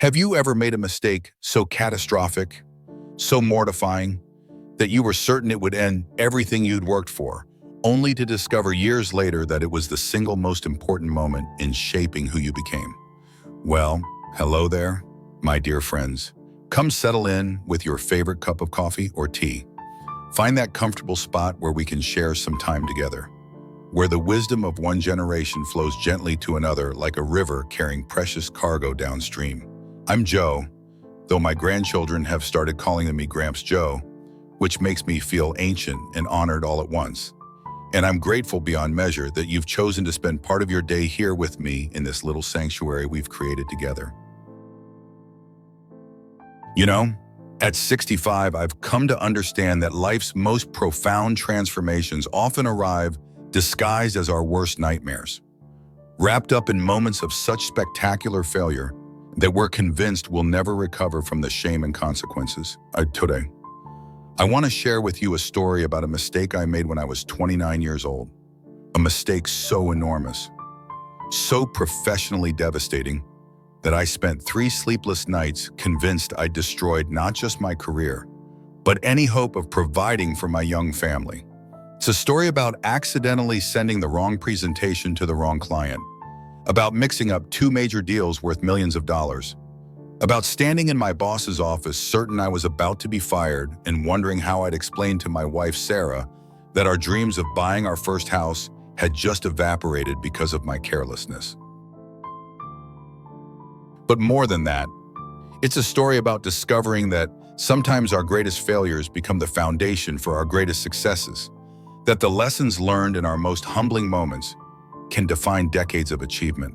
Have you ever made a mistake so catastrophic, so mortifying, that you were certain it would end everything you'd worked for, only to discover years later that it was the single most important moment in shaping who you became? Well, hello there, my dear friends. Come settle in with your favorite cup of coffee or tea. Find that comfortable spot where we can share some time together, where the wisdom of one generation flows gently to another like a river carrying precious cargo downstream. I'm Joe, though my grandchildren have started calling me Gramps Joe, which makes me feel ancient and honored all at once. And I'm grateful beyond measure that you've chosen to spend part of your day here with me in this little sanctuary we've created together. You know, at 65, I've come to understand that life's most profound transformations often arrive disguised as our worst nightmares, wrapped up in moments of such spectacular failure that we're convinced we'll never recover from the shame and consequences. Today, I want to share with you a story about a mistake I made when I was 29 years old. A mistake so enormous, so professionally devastating, that I spent 3 sleepless nights convinced I'd destroyed not just my career, but any hope of providing for my young family. It's a story about accidentally sending the wrong presentation to the wrong client, about mixing up 2 major deals worth millions of dollars, about standing in my boss's office certain I was about to be fired and wondering how I'd explain to my wife Sarah that our dreams of buying our first house had just evaporated because of my carelessness. But more than that, it's a story about discovering that sometimes our greatest failures become the foundation for our greatest successes, that the lessons learned in our most humbling moments can define decades of achievement,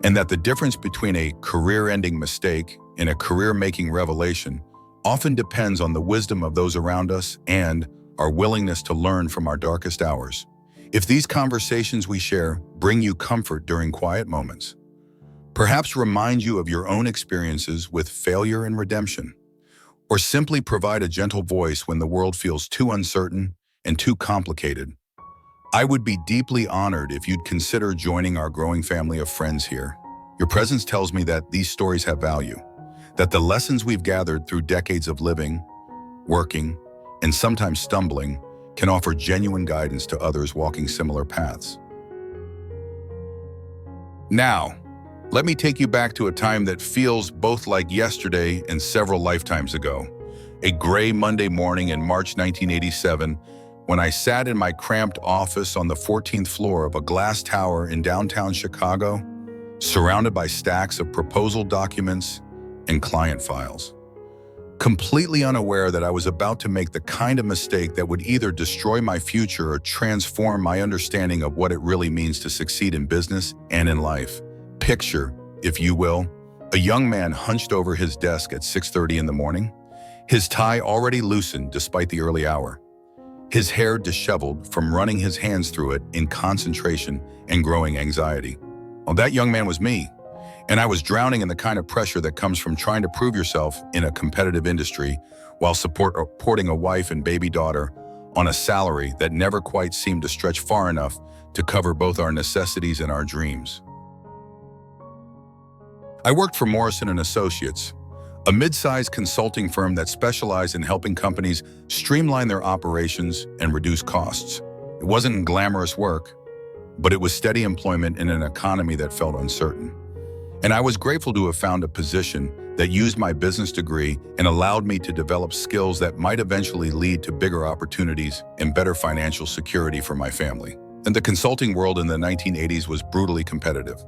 and that the difference between a career-ending mistake and a career-making revelation often depends on the wisdom of those around us and our willingness to learn from our darkest hours. If these conversations we share bring you comfort during quiet moments, perhaps remind you of your own experiences with failure and redemption, or simply provide a gentle voice when the world feels too uncertain and too complicated, I would be deeply honored if you'd consider joining our growing family of friends here. Your presence tells me that these stories have value, that the lessons we've gathered through decades of living, working, and sometimes stumbling can offer genuine guidance to others walking similar paths. Now, let me take you back to a time that feels both like yesterday and several lifetimes ago. A gray Monday morning in March 1987, when I sat in my cramped office on the 14th floor of a glass tower in downtown Chicago, surrounded by stacks of proposal documents and client files, completely unaware that I was about to make the kind of mistake that would either destroy my future or transform my understanding of what it really means to succeed in business and in life. Picture, if you will, a young man hunched over his desk at 6:30 in the morning, his tie already loosened despite the early hour, his hair disheveled from running his hands through it in concentration and growing anxiety. Well, that young man was me, and I was drowning in the kind of pressure that comes from trying to prove yourself in a competitive industry while supporting a wife and baby daughter on a salary that never quite seemed to stretch far enough to cover both our necessities and our dreams. I worked for Morrison & Associates, a mid-sized consulting firm that specialized in helping companies streamline their operations and reduce costs. It wasn't glamorous work, but it was steady employment in an economy that felt uncertain. And I was grateful to have found a position that used my business degree and allowed me to develop skills that might eventually lead to bigger opportunities and better financial security for my family. And the consulting world in the 1980s was brutally competitive,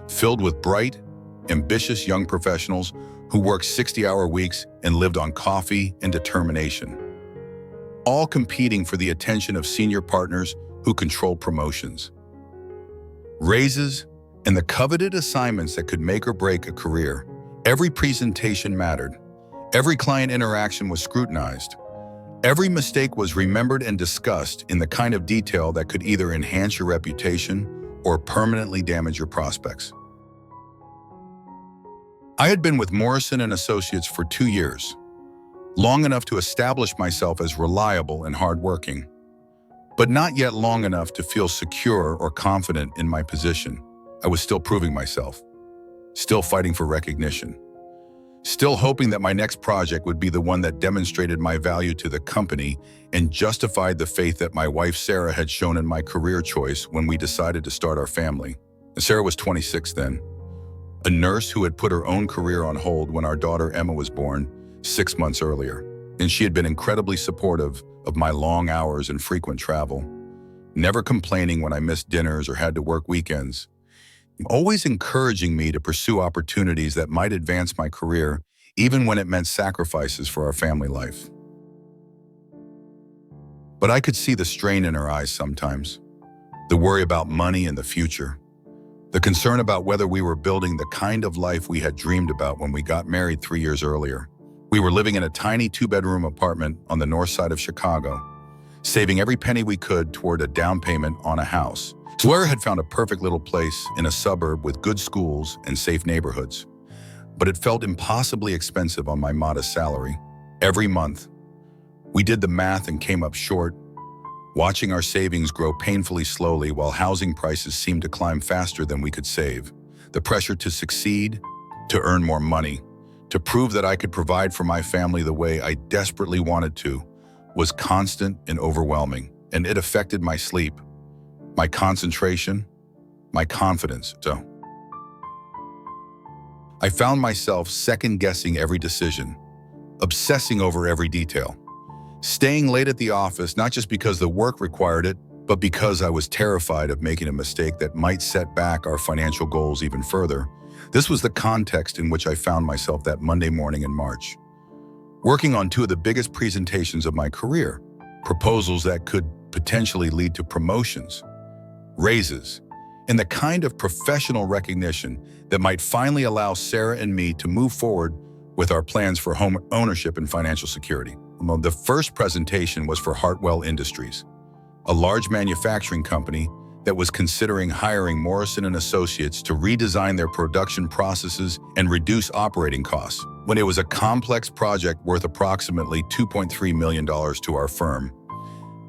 filled with bright, ambitious young professionals who worked 60-hour weeks and lived on coffee and determination, all competing for the attention of senior partners who controlled promotions, raises, and the coveted assignments that could make or break a career. Every presentation mattered. Every client interaction was scrutinized. Every mistake was remembered and discussed in the kind of detail that could either enhance your reputation or permanently damage your prospects. I had been with Morrison & Associates for 2 years, long enough to establish myself as reliable and hardworking, but not yet long enough to feel secure or confident in my position. I was still proving myself, still fighting for recognition, still hoping that my next project would be the one that demonstrated my value to the company and justified the faith that my wife Sarah had shown in my career choice when we decided to start our family. Sarah was 26 then, a nurse who had put her own career on hold when our daughter Emma was born 6 months earlier, and she had been incredibly supportive of my long hours and frequent travel, never complaining when I missed dinners or had to work weekends, always encouraging me to pursue opportunities that might advance my career, even when it meant sacrifices for our family life. But I could see the strain in her eyes sometimes, the worry about money and the future, the concern about whether we were building the kind of life we had dreamed about when we got married 3 years earlier. We were living in a tiny 2-bedroom apartment on the north side of Chicago, saving every penny we could toward a down payment on a house. Sarah had found a perfect little place in a suburb with good schools and safe neighborhoods, but it felt impossibly expensive on my modest salary. Every month, we did the math and came up short, watching our savings grow painfully slowly while housing prices seemed to climb faster than we could save. The pressure to succeed, to earn more money, to prove that I could provide for my family the way I desperately wanted to, was constant and overwhelming, and it affected my sleep, my concentration, my confidence. So I found myself second-guessing every decision, obsessing over every detail, staying late at the office not just because the work required it, but because I was terrified of making a mistake that might set back our financial goals even further. This was the context in which I found myself that Monday morning in March, working on 2 of the biggest presentations of my career, proposals that could potentially lead to promotions, raises, and the kind of professional recognition that might finally allow Sarah and me to move forward with our plans for home ownership and financial security. The first presentation was for Hartwell Industries, a large manufacturing company that was considering hiring Morrison & Associates to redesign their production processes and reduce operating costs. When it was a complex project worth approximately $2.3 million to our firm,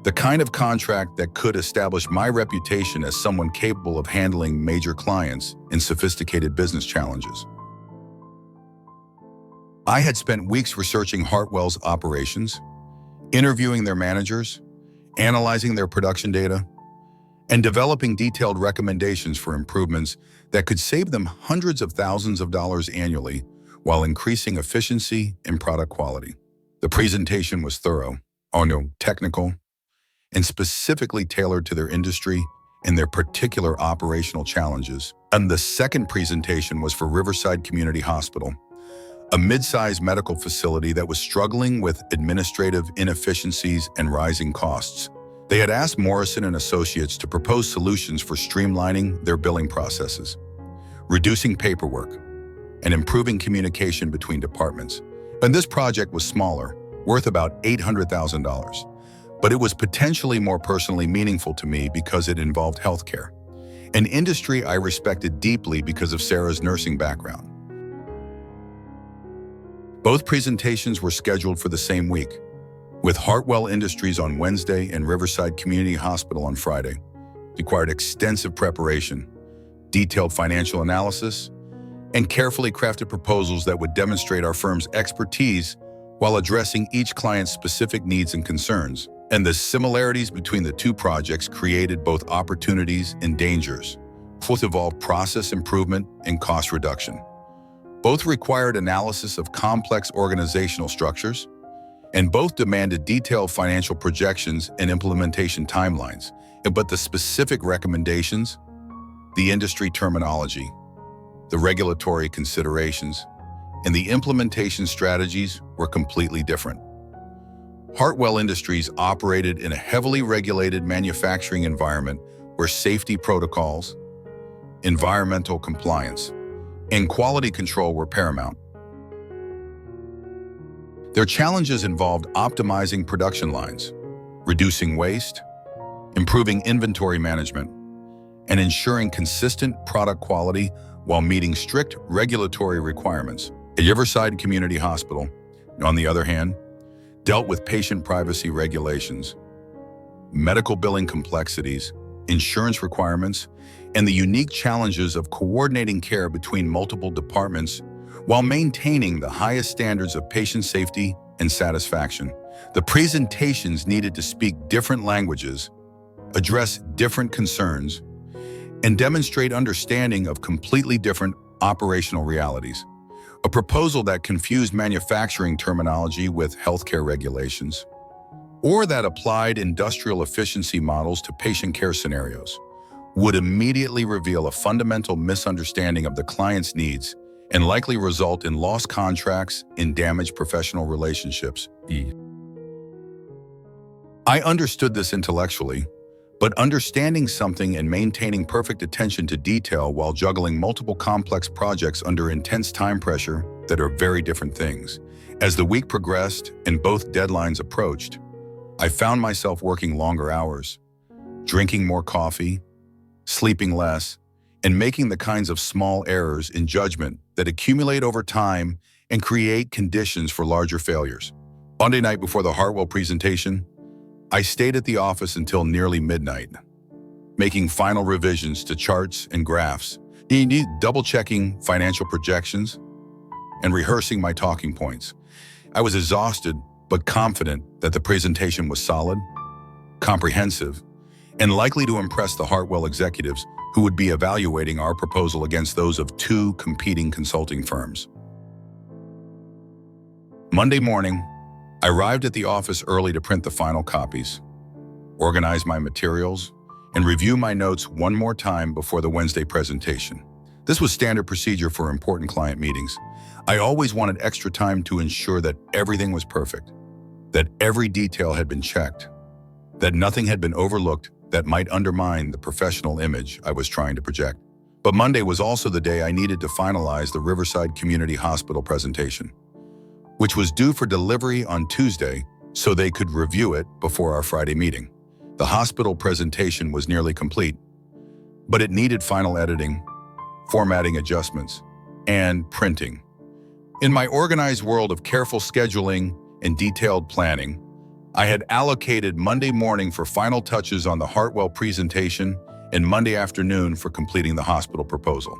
the kind of contract that could establish my reputation as someone capable of handling major clients and sophisticated business challenges. I had spent weeks researching Hartwell's operations, interviewing their managers, analyzing their production data, and developing detailed recommendations for improvements that could save them hundreds of thousands of dollars annually while increasing efficiency and product quality. The presentation was thorough, technical, and specifically tailored to their industry and their particular operational challenges. And the second presentation was for Riverside Community Hospital, a mid-sized medical facility that was struggling with administrative inefficiencies and rising costs. They had asked Morrison & Associates to propose solutions for streamlining their billing processes, reducing paperwork, and improving communication between departments. And this project was smaller, worth about $800,000, but it was potentially more personally meaningful to me because it involved healthcare, an industry I respected deeply because of Sarah's nursing background. Both presentations were scheduled for the same week, with Hartwell Industries on Wednesday and Riverside Community Hospital on Friday. It required extensive preparation, detailed financial analysis, and carefully crafted proposals that would demonstrate our firm's expertise while addressing each client's specific needs and concerns. And the similarities between the 2 projects created both opportunities and dangers. Both involved process improvement and cost reduction. Both required analysis of complex organizational structures, and both demanded detailed financial projections and implementation timelines. But the specific recommendations, the industry terminology, the regulatory considerations, and the implementation strategies were completely different. Hartwell Industries operated in a heavily regulated manufacturing environment where safety protocols, environmental compliance, and quality control were paramount. Their challenges involved optimizing production lines, reducing waste, improving inventory management, and ensuring consistent product quality while meeting strict regulatory requirements. At Riverside Community Hospital, on the other hand, dealt with patient privacy regulations, medical billing complexities, insurance requirements, and the unique challenges of coordinating care between multiple departments while maintaining the highest standards of patient safety and satisfaction. The presentations needed to speak different languages, address different concerns, and demonstrate understanding of completely different operational realities. A proposal that confused manufacturing terminology with healthcare regulations, or that applied industrial efficiency models to patient care scenarios, would immediately reveal a fundamental misunderstanding of the client's needs and likely result in lost contracts and damaged professional relationships. I understood this intellectually, but understanding something and maintaining perfect attention to detail while juggling multiple complex projects under intense time pressure that are very different things. As the week progressed and both deadlines approached, I found myself working longer hours, drinking more coffee, sleeping less, and making the kinds of small errors in judgment that accumulate over time and create conditions for larger failures. Monday night before the Hartwell presentation, I stayed at the office until nearly midnight, making final revisions to charts and graphs, double-checking financial projections, and rehearsing my talking points. I was exhausted, but confident that the presentation was solid, comprehensive, and likely to impress the Hartwell executives who would be evaluating our proposal against those of two competing consulting firms. Monday morning, I arrived at the office early to print the final copies, organize my materials, and review my notes one more time before the Wednesday presentation. This was standard procedure for important client meetings. I always wanted extra time to ensure that everything was perfect, that every detail had been checked, that nothing had been overlooked that might undermine the professional image I was trying to project. But Monday was also the day I needed to finalize the Riverside Community Hospital presentation, which was due for delivery on Tuesday so they could review it before our Friday meeting. The hospital presentation was nearly complete, but it needed final editing, formatting adjustments, and printing. In my organized world of careful scheduling and detailed planning, I had allocated Monday morning for final touches on the Hartwell presentation and Monday afternoon for completing the hospital proposal.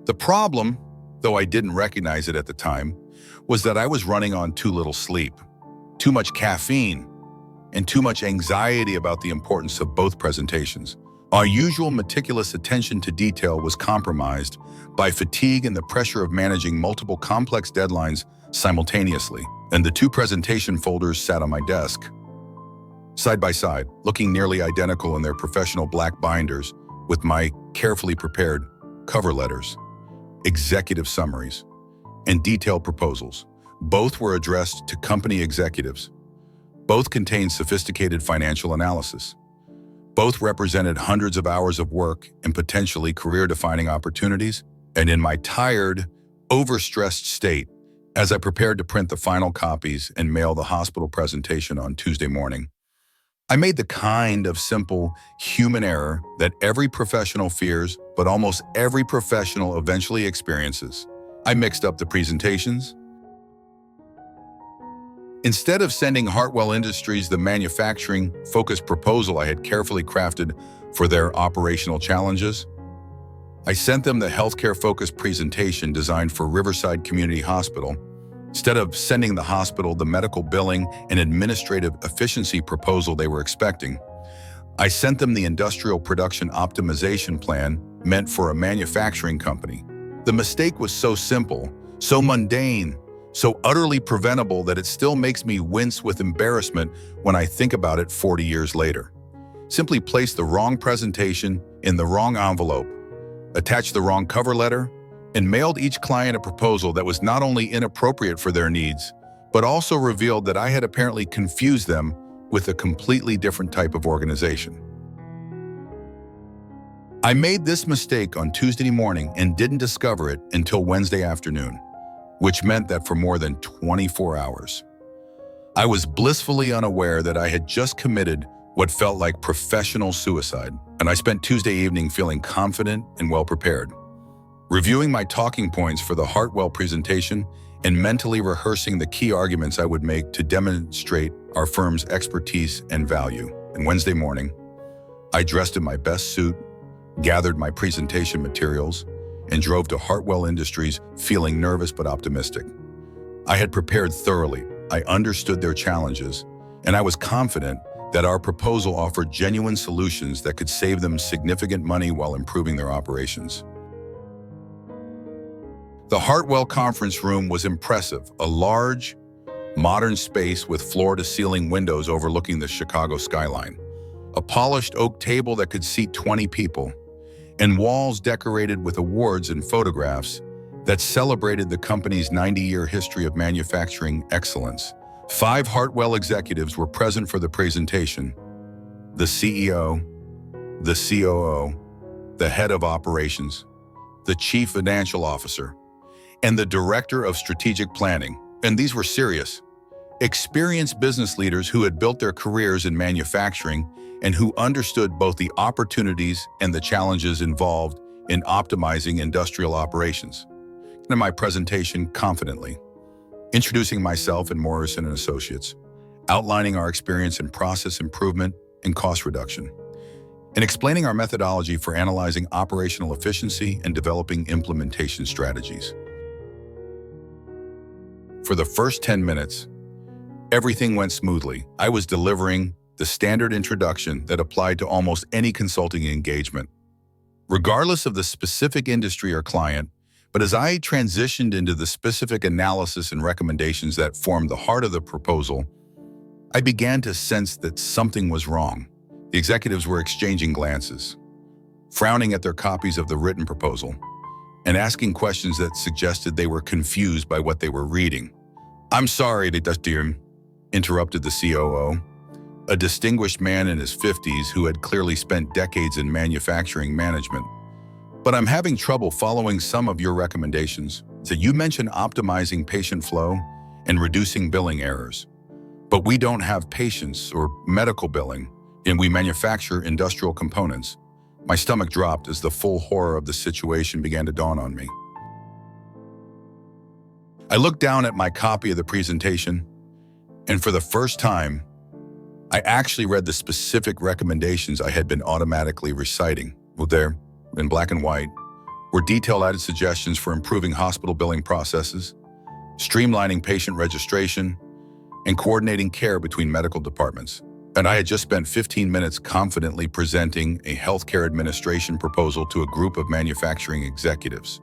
The problem, though I didn't recognize it at the time, was that I was running on too little sleep, too much caffeine, and too much anxiety about the importance of both presentations. Our usual meticulous attention to detail was compromised by fatigue and the pressure of managing multiple complex deadlines simultaneously, and the two presentation folders sat on my desk, side by side, looking nearly identical in their professional black binders with my carefully prepared cover letters, executive summaries, and detailed proposals. Both were addressed to company executives. Both contained sophisticated financial analysis. Both represented hundreds of hours of work and potentially career-defining opportunities. And in my tired, overstressed state, as I prepared to print the final copies and mail the hospital presentation on Tuesday morning, I made the kind of simple human error that every professional fears, but almost every professional eventually experiences. I mixed up the presentations. Instead of sending Hartwell Industries the manufacturing-focused proposal I had carefully crafted for their operational challenges, I sent them the healthcare-focused presentation designed for Riverside Community Hospital. Instead of sending the hospital the medical billing and administrative efficiency proposal they were expecting, I sent them the industrial production optimization plan meant for a manufacturing company. The mistake was so simple, so mundane, so utterly preventable that it still makes me wince with embarrassment when I think about it 40 years later. Simply placed the wrong presentation in the wrong envelope, attached the wrong cover letter, and mailed each client a proposal that was not only inappropriate for their needs, but also revealed that I had apparently confused them with a completely different type of organization. I made this mistake on Tuesday morning and didn't discover it until Wednesday afternoon, which meant that for more than 24 hours, I was blissfully unaware that I had just committed what felt like professional suicide, and I spent Tuesday evening feeling confident and well-prepared, reviewing my talking points for the Hartwell presentation and mentally rehearsing the key arguments I would make to demonstrate our firm's expertise and value. And Wednesday morning, I dressed in my best suit, gathered my presentation materials, and drove to Hartwell Industries feeling nervous but optimistic. I had prepared thoroughly, I understood their challenges, and I was confident that our proposal offered genuine solutions that could save them significant money while improving their operations. The Hartwell conference room was impressive, a large, modern space with floor-to-ceiling windows overlooking the Chicago skyline, a polished oak table that could seat 20 people, and walls decorated with awards and photographs that celebrated the company's 90-year history of manufacturing excellence. 5 Hartwell executives were present for the presentation: the CEO, the COO, the head of operations, the chief financial officer, and the director of strategic planning. And these were serious, experienced business leaders who had built their careers in manufacturing and who understood both the opportunities and the challenges involved in optimizing industrial operations. In my presentation confidently, introducing myself and Morrison and Associates, outlining our experience in process improvement and cost reduction, and explaining our methodology for analyzing operational efficiency and developing implementation strategies. For the first 10 minutes, everything went smoothly. I was delivering the standard introduction that applied to almost any consulting engagement, regardless of the specific industry or client. But as I transitioned into the specific analysis and recommendations that formed the heart of the proposal, I began to sense that something was wrong. The executives were exchanging glances, frowning at their copies of the written proposal, and asking questions that suggested they were confused by what they were reading. "I'm sorry, interrupted the COO, a distinguished man in his 50s who had clearly spent decades in manufacturing management. "But I'm having trouble following some of your recommendations. So you mentioned optimizing patient flow and reducing billing errors. But we don't have patients or medical billing, and we manufacture industrial components." My stomach dropped as the full horror of the situation began to dawn on me. I looked down at my copy of the presentation, and for the first time, I actually read the specific recommendations I had been automatically reciting. Well, there, in black and white, were detailed added suggestions for improving hospital billing processes, streamlining patient registration, and coordinating care between medical departments. And I had just spent 15 minutes confidently presenting a healthcare administration proposal to a group of manufacturing executives,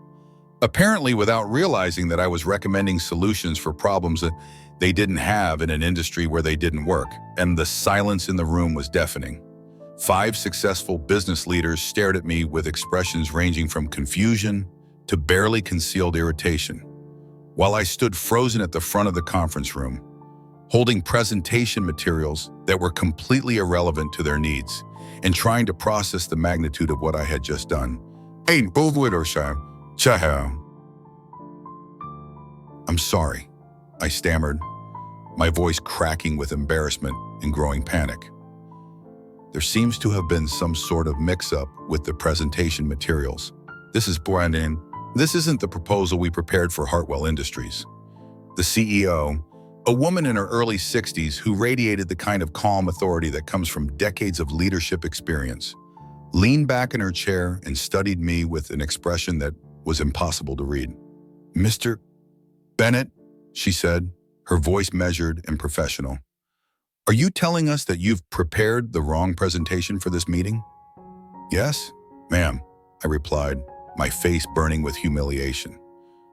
apparently without realizing that I was recommending solutions for problems that they didn't have in an industry where they didn't work. And the silence in the room was deafening. 5 successful business leaders stared at me with expressions ranging from confusion to barely concealed irritation, while I stood frozen at the front of the conference room, holding presentation materials that were completely irrelevant to their needs and trying to process the magnitude of what I had just done. "I'm sorry," I stammered, my voice cracking with embarrassment and growing panic. "There seems to have been some sort of mix-up with the presentation materials. This is Brandon. This isn't the proposal we prepared for Hartwell Industries." The CEO, a woman in her early 60s who radiated the kind of calm authority that comes from decades of leadership experience, leaned back in her chair and studied me with an expression that was impossible to read. "Mr. Bennett," she said, her voice measured and professional, "are you telling us that you've prepared the wrong presentation for this meeting?" "Yes, ma'am," I replied, my face burning with humiliation.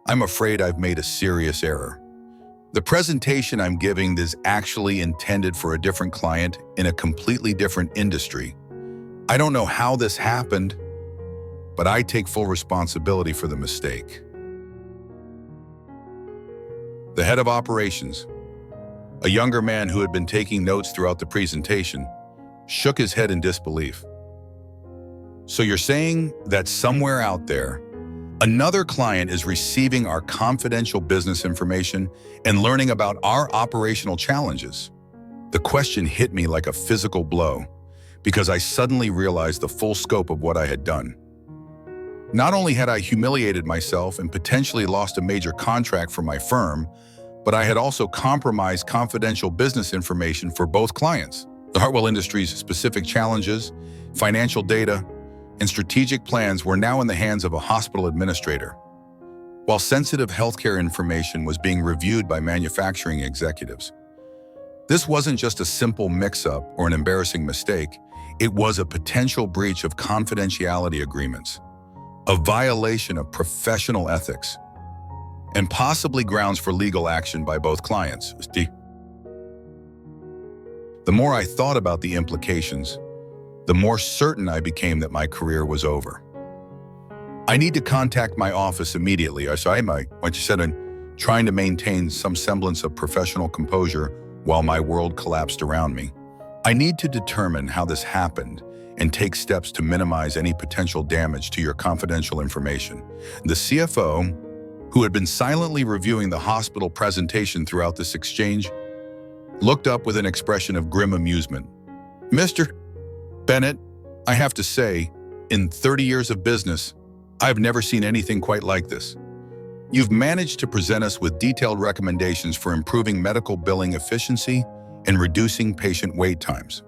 "I'm afraid I've made a serious error. The presentation I'm giving is actually intended for a different client in a completely different industry. I don't know how this happened, but I take full responsibility for the mistake." The head of operations, a younger man who had been taking notes throughout the presentation, shook his head in disbelief. "So you're saying that somewhere out there, another client is receiving our confidential business information and learning about our operational challenges?" The question hit me like a physical blow because I suddenly realized the full scope of what I had done. Not only had I humiliated myself and potentially lost a major contract for my firm, but I had also compromised confidential business information for both clients. The Hartwell Industries' specific challenges, financial data, and strategic plans were now in the hands of a hospital administrator, while sensitive healthcare information was being reviewed by manufacturing executives. This wasn't just a simple mix-up or an embarrassing mistake, it was a potential breach of confidentiality agreements, a violation of professional ethics, and possibly grounds for legal action by both clients. The more I thought about the implications, the more certain I became that my career was over. I need to contact my office immediately, I said, I'm trying to maintain some semblance of professional composure while my world collapsed around me. I need to determine how this happened and take steps to minimize any potential damage to your confidential information. The CFO, who had been silently reviewing the hospital presentation throughout this exchange, looked up with an expression of grim amusement. Mr. Bennett, I have to say, in 30 years of business, I've never seen anything quite like this. You've managed to present us with detailed recommendations for improving medical billing efficiency and reducing patient wait times.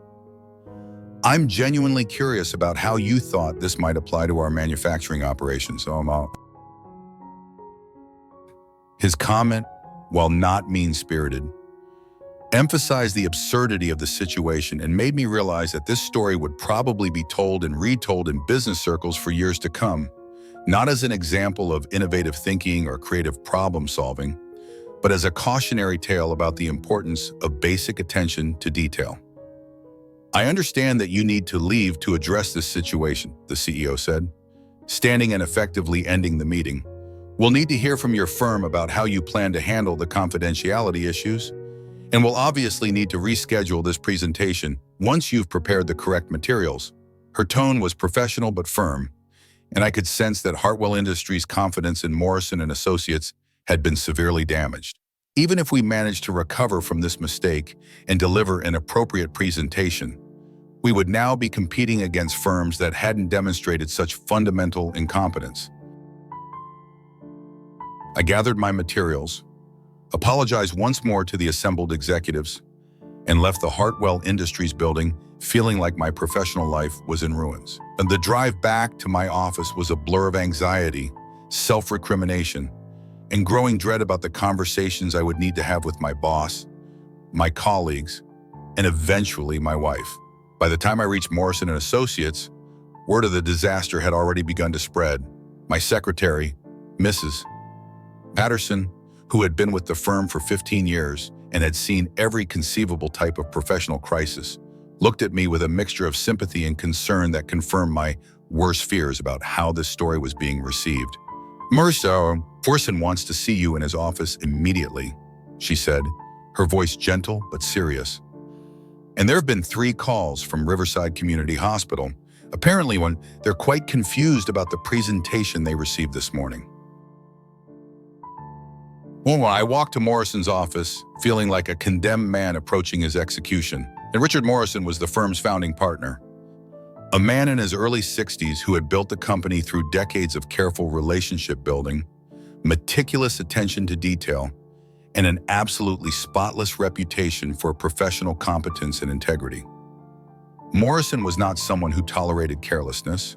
I'm genuinely curious about how you thought this might apply to our manufacturing operations. His comment, while not mean-spirited, emphasized the absurdity of the situation and made me realize that this story would probably be told and retold in business circles for years to come, not as an example of innovative thinking or creative problem-solving, but as a cautionary tale about the importance of basic attention to detail. I understand that you need to leave to address this situation, the CEO said, standing and effectively ending the meeting. We'll need to hear from your firm about how you plan to handle the confidentiality issues, and we'll obviously need to reschedule this presentation once you've prepared the correct materials. Her tone was professional but firm, and I could sense that Hartwell Industries' confidence in Morrison and Associates had been severely damaged. Even if we managed to recover from this mistake and deliver an appropriate presentation, we would now be competing against firms that hadn't demonstrated such fundamental incompetence. I gathered my materials, apologized once more to the assembled executives, and left the Hartwell Industries building feeling like my professional life was in ruins. And the drive back to my office was a blur of anxiety, self-recrimination, and growing dread about the conversations I would need to have with my boss, my colleagues, and eventually my wife. By the time I reached Morrison and Associates, word of the disaster had already begun to spread. My secretary, Mrs. Patterson, who had been with the firm for 15 years and had seen every conceivable type of professional crisis, looked at me with a mixture of sympathy and concern that confirmed my worst fears about how this story was being received. Morrison wants to see you in his office immediately, she said, her voice gentle but serious. And there have been 3 calls from Riverside Community Hospital. Apparently, they're quite confused about the presentation they received this morning. Well, I walked to Morrison's office, feeling like a condemned man approaching his execution. And Richard Morrison was the firm's founding partner. A man in his early 60s who had built the company through decades of careful relationship building, meticulous attention to detail, and an absolutely spotless reputation for professional competence and integrity. Morrison was not someone who tolerated carelessness,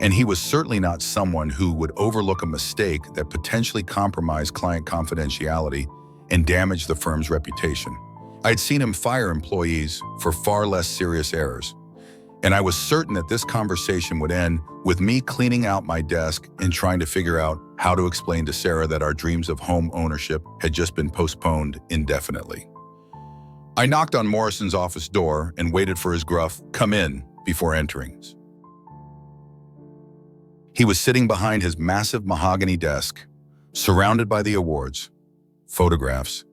and he was certainly not someone who would overlook a mistake that potentially compromised client confidentiality and damaged the firm's reputation. I had seen him fire employees for far less serious errors, and I was certain that this conversation would end with me cleaning out my desk and trying to figure out how to explain to Sarah that our dreams of home ownership had just been postponed indefinitely. I knocked on Morrison's office door and waited for his gruff, "Come in," before entering. He was sitting behind his massive mahogany desk, surrounded by the awards, photographs,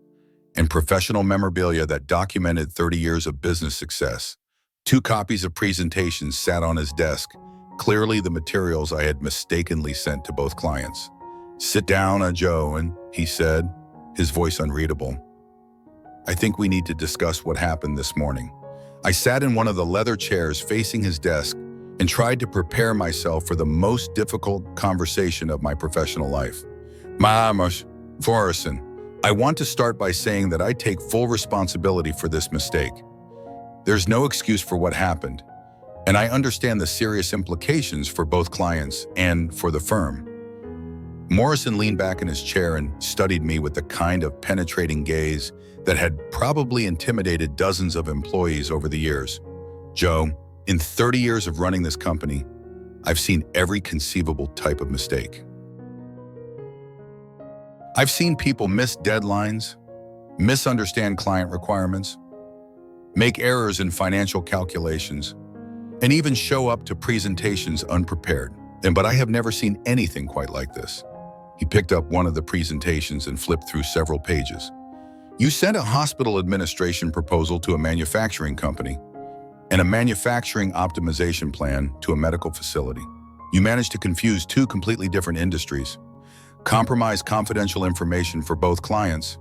and professional memorabilia that documented 30 years of business success. 2 copies of presentations sat on his desk, clearly the materials I had mistakenly sent to both clients. "Sit down, Joe," and he said, his voice unreadable. "I think we need to discuss what happened this morning." I sat in one of the leather chairs facing his desk and tried to prepare myself for the most difficult conversation of my professional life. Morrison, I want to start by saying that I take full responsibility for this mistake. There's no excuse for what happened, and I understand the serious implications for both clients and for the firm. Morrison leaned back in his chair and studied me with the kind of penetrating gaze that had probably intimidated dozens of employees over the years. Joe, in 30 years of running this company, I've seen every conceivable type of mistake. I've seen people miss deadlines, misunderstand client requirements, make errors in financial calculations, and even show up to presentations unprepared. But I have never seen anything quite like this. He picked up one of the presentations and flipped through several pages. You sent a hospital administration proposal to a manufacturing company and a manufacturing optimization plan to a medical facility. You managed to confuse two completely different industries, compromise confidential information for both clients,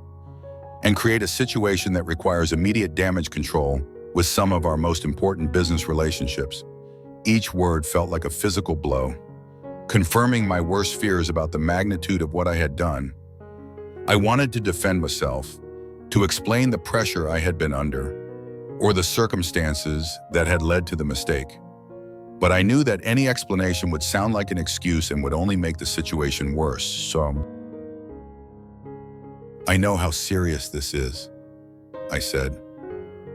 and create a situation that requires immediate damage control with some of our most important business relationships. Each word felt like a physical blow, confirming my worst fears about the magnitude of what I had done. I wanted to defend myself, to explain the pressure I had been under, or the circumstances that had led to the mistake. But I knew that any explanation would sound like an excuse and would only make the situation worse, so I know how serious this is, I said,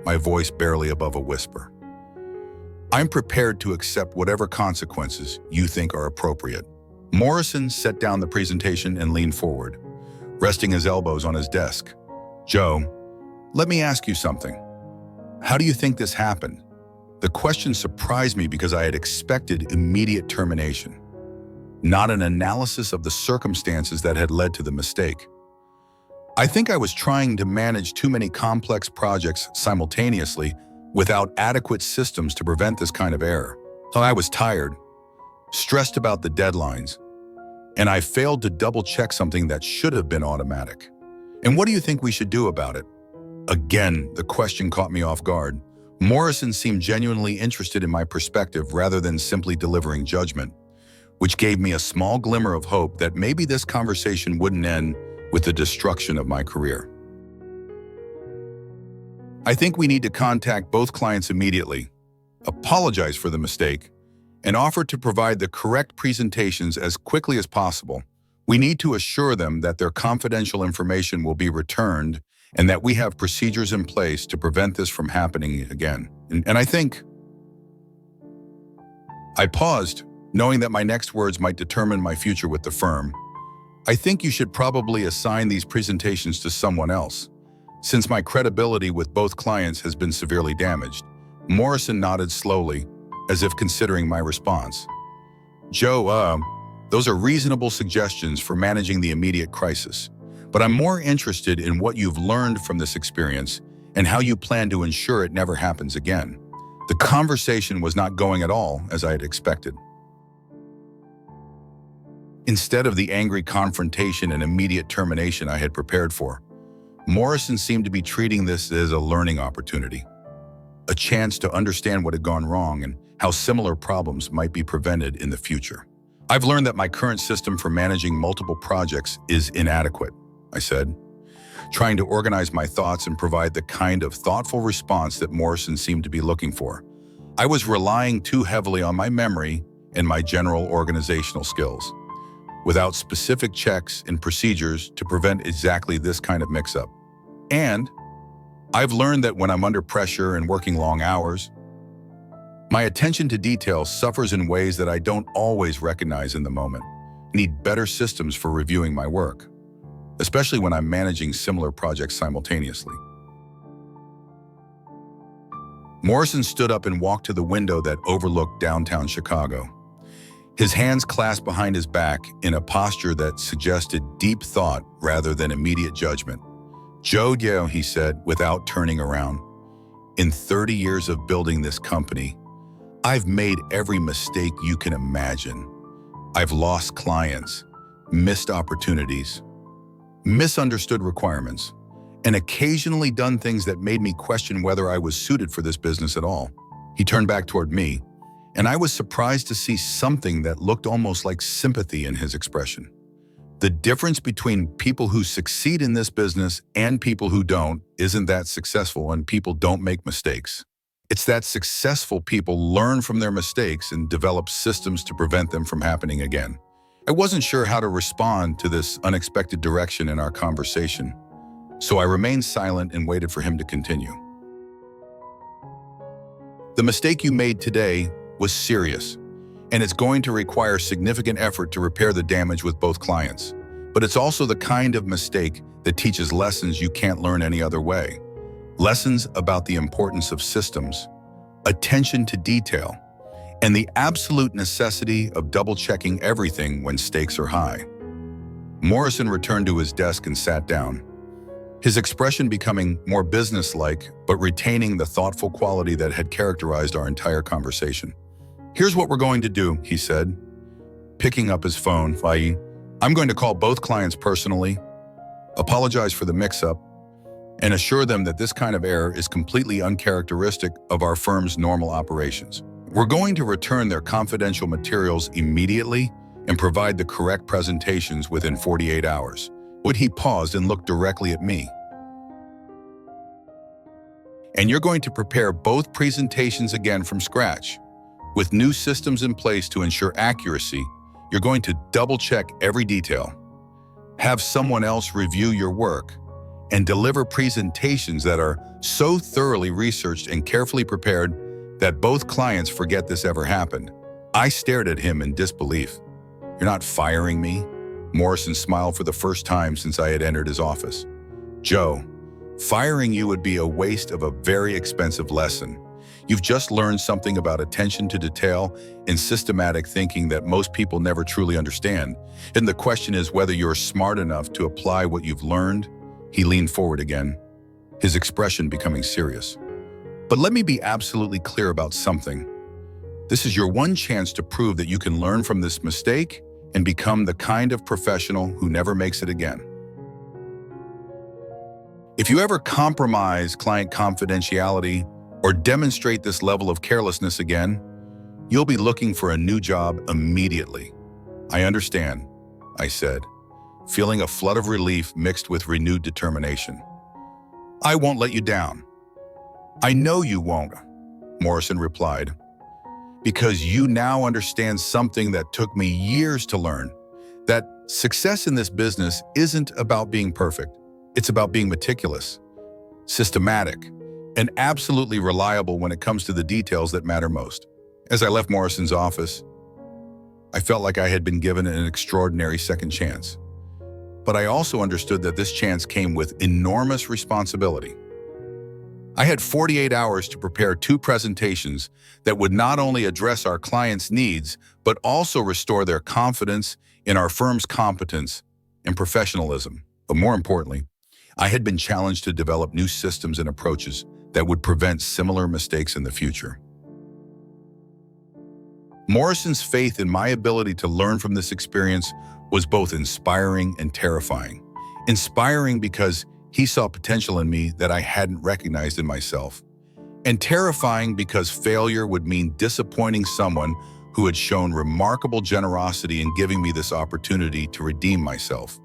my voice barely above a whisper. I'm prepared to accept whatever consequences you think are appropriate. Morrison set down the presentation and leaned forward, resting his elbows on his desk. Joe, let me ask you something. How do you think this happened? The question surprised me because I had expected immediate termination, not an analysis of the circumstances that had led to the mistake. I think I was trying to manage too many complex projects simultaneously without adequate systems to prevent this kind of error. I was tired, stressed about the deadlines, and I failed to double-check something that should have been automatic. And what do you think we should do about it? Again, the question caught me off guard. Morrison seemed genuinely interested in my perspective rather than simply delivering judgment, which gave me a small glimmer of hope that maybe this conversation wouldn't end with the destruction of my career. I think we need to contact both clients immediately, apologize for the mistake, and offer to provide the correct presentations as quickly as possible. We need to assure them that their confidential information will be returned and that we have procedures in place to prevent this from happening again. And I paused, knowing that my next words might determine my future with the firm. I think you should probably assign these presentations to someone else, since my credibility with both clients has been severely damaged. Morrison nodded slowly, as if considering my response. Joe, those are reasonable suggestions for managing the immediate crisis, but I'm more interested in what you've learned from this experience and how you plan to ensure it never happens again. The conversation was not going at all as I had expected. Instead of the angry confrontation and immediate termination I had prepared for, Morrison seemed to be treating this as a learning opportunity, a chance to understand what had gone wrong and how similar problems might be prevented in the future. I've learned that my current system for managing multiple projects is inadequate, I said, trying to organize my thoughts and provide the kind of thoughtful response that Morrison seemed to be looking for. I was relying too heavily on my memory and my general organizational skills, without specific checks and procedures to prevent exactly this kind of mix-up. And I've learned that when I'm under pressure and working long hours, my attention to detail suffers in ways that I don't always recognize in the moment. I need better systems for reviewing my work, especially when I'm managing similar projects simultaneously. Morrison stood up and walked to the window that overlooked downtown Chicago, his hands clasped behind his back in a posture that suggested deep thought rather than immediate judgment. Joe, he said, without turning around, in 30 years of building this company, I've made every mistake you can imagine. I've lost clients, missed opportunities, misunderstood requirements, and occasionally done things that made me question whether I was suited for this business at all. He turned back toward me, and I was surprised to see something that looked almost like sympathy in his expression. The difference between people who succeed in this business and people who don't isn't that successful, and people don't make mistakes. It's that successful people learn from their mistakes and develop systems to prevent them from happening again. I wasn't sure how to respond to this unexpected direction in our conversation, so I remained silent and waited for him to continue. The mistake you made today was serious, and it's going to require significant effort to repair the damage with both clients. But it's also the kind of mistake that teaches lessons you can't learn any other way. Lessons about the importance of systems, attention to detail, and the absolute necessity of double-checking everything when stakes are high. Morrison returned to his desk and sat down, his expression becoming more businesslike, but retaining the thoughtful quality that had characterized our entire conversation. "Here's what we're going to do," he said, picking up his phone. "I'm going to call both clients personally, apologize for the mix-up, and assure them that this kind of error is completely uncharacteristic of our firm's normal operations. We're going to return their confidential materials immediately and provide the correct presentations within 48 hours. He paused and looked directly at me. "And you're going to prepare both presentations again from scratch. With new systems in place to ensure accuracy, you're going to double-check every detail, have someone else review your work, and deliver presentations that are so thoroughly researched and carefully prepared that both clients forget this ever happened." I stared at him in disbelief. "You're not firing me?" Morrison smiled for the first time since I had entered his office. "Joe, firing you would be a waste of a very expensive lesson. You've just learned something about attention to detail and systematic thinking that most people never truly understand. And the question is whether you're smart enough to apply what you've learned." He leaned forward again, his expression becoming serious. "But let me be absolutely clear about something. This is your one chance to prove that you can learn from this mistake and become the kind of professional who never makes it again. If you ever compromise client confidentiality or demonstrate this level of carelessness again, you'll be looking for a new job immediately." "I understand," I said, feeling a flood of relief mixed with renewed determination. "I won't let you down." "I know you won't," Morrison replied, "because you now understand something that took me years to learn, that success in this business isn't about being perfect. It's about being meticulous, systematic, and absolutely reliable when it comes to the details that matter most." As I left Morrison's office, I felt like I had been given an extraordinary second chance. But I also understood that this chance came with enormous responsibility. I had 48 hours to prepare 2 presentations that would not only address our clients' needs, but also restore their confidence in our firm's competence and professionalism. But more importantly, I had been challenged to develop new systems and approaches that would prevent similar mistakes in the future. Morrison's faith in my ability to learn from this experience was both inspiring and terrifying. Inspiring because he saw potential in me that I hadn't recognized in myself, and terrifying because failure would mean disappointing someone who had shown remarkable generosity in giving me this opportunity to redeem myself.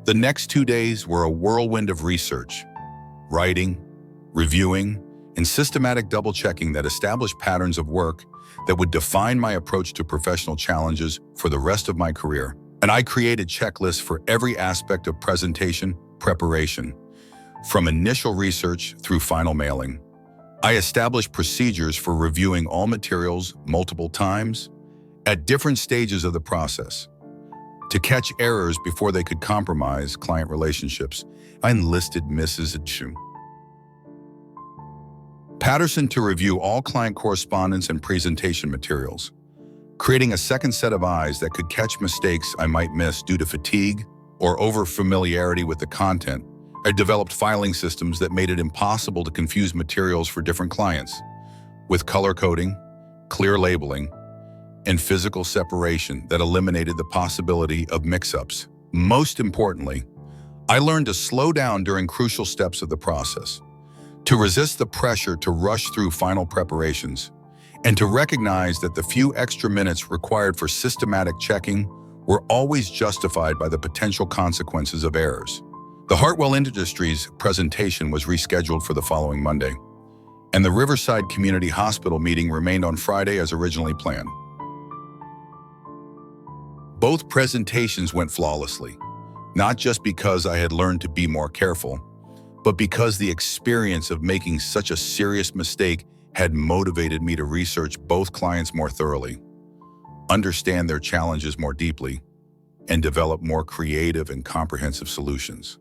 The next 2 days were a whirlwind of research, writing, reviewing, and systematic double-checking that established patterns of work that would define my approach to professional challenges for the rest of my career. And I created checklists for every aspect of presentation preparation, from initial research through final mailing. I established procedures for reviewing all materials multiple times at different stages of the process. To catch errors before they could compromise client relationships, I enlisted Mrs. Patterson to review all client correspondence and presentation materials, creating a second set of eyes that could catch mistakes I might miss due to fatigue or over-familiarity with the content. I developed filing systems that made it impossible to confuse materials for different clients, with color coding, clear labeling, and physical separation that eliminated the possibility of mix-ups. Most importantly, I learned to slow down during crucial steps of the process, to resist the pressure to rush through final preparations, and to recognize that the few extra minutes required for systematic checking were always justified by the potential consequences of errors. The Hartwell Industries presentation was rescheduled for the following Monday, and the Riverside Community Hospital meeting remained on Friday as originally planned. Both presentations went flawlessly, not just because I had learned to be more careful, but because the experience of making such a serious mistake had motivated me to research both clients more thoroughly, understand their challenges more deeply, and develop more creative and comprehensive solutions.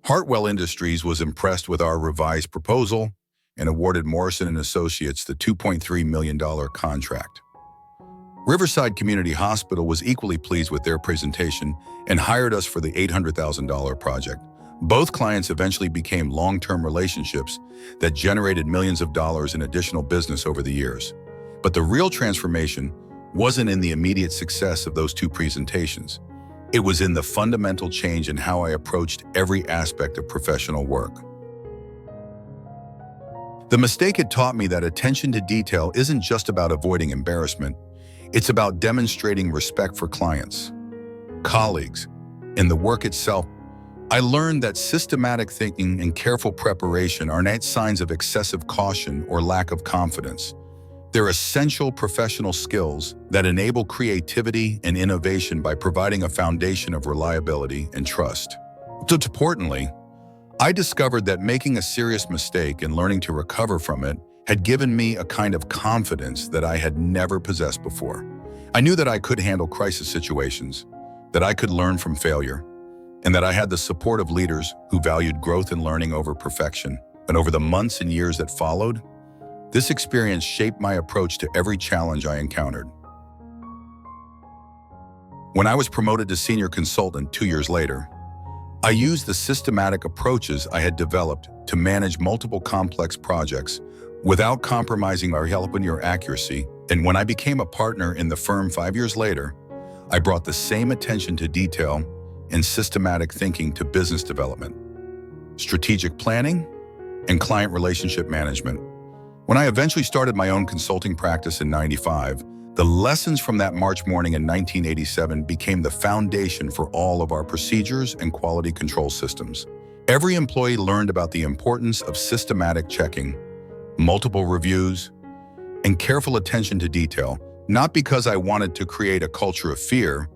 Hartwell Industries was impressed with our revised proposal and awarded Morrison & Associates the $2.3 million contract. Riverside Community Hospital was equally pleased with their presentation and hired us for the $800,000 project. Both clients eventually became long-term relationships that generated millions of dollars in additional business over the years. But the real transformation wasn't in the immediate success of those two presentations. It was in the fundamental change in how I approached every aspect of professional work. The mistake had taught me that attention to detail isn't just about avoiding embarrassment. It's about demonstrating respect for clients, colleagues, and the work itself. I learned that systematic thinking and careful preparation are not signs of excessive caution or lack of confidence. They're essential professional skills that enable creativity and innovation by providing a foundation of reliability and trust. Most importantly, I discovered that making a serious mistake and learning to recover from it had given me a kind of confidence that I had never possessed before. I knew that I could handle crisis situations, that I could learn from failure, and that I had the support of leaders who valued growth and learning over perfection. And over the months and years that followed, this experience shaped my approach to every challenge I encountered. When I was promoted to senior consultant 2 years later, I used the systematic approaches I had developed to manage multiple complex projects without compromising our help and your accuracy. And when I became a partner in the firm 5 years later, I brought the same attention to detail and systematic thinking to business development, strategic planning, and client relationship management. When I eventually started my own consulting practice in '95, the lessons from that March morning in 1987 became the foundation for all of our procedures and quality control systems. Every employee learned about the importance of systematic checking, multiple reviews, and careful attention to detail, not because I wanted to create a culture of fear,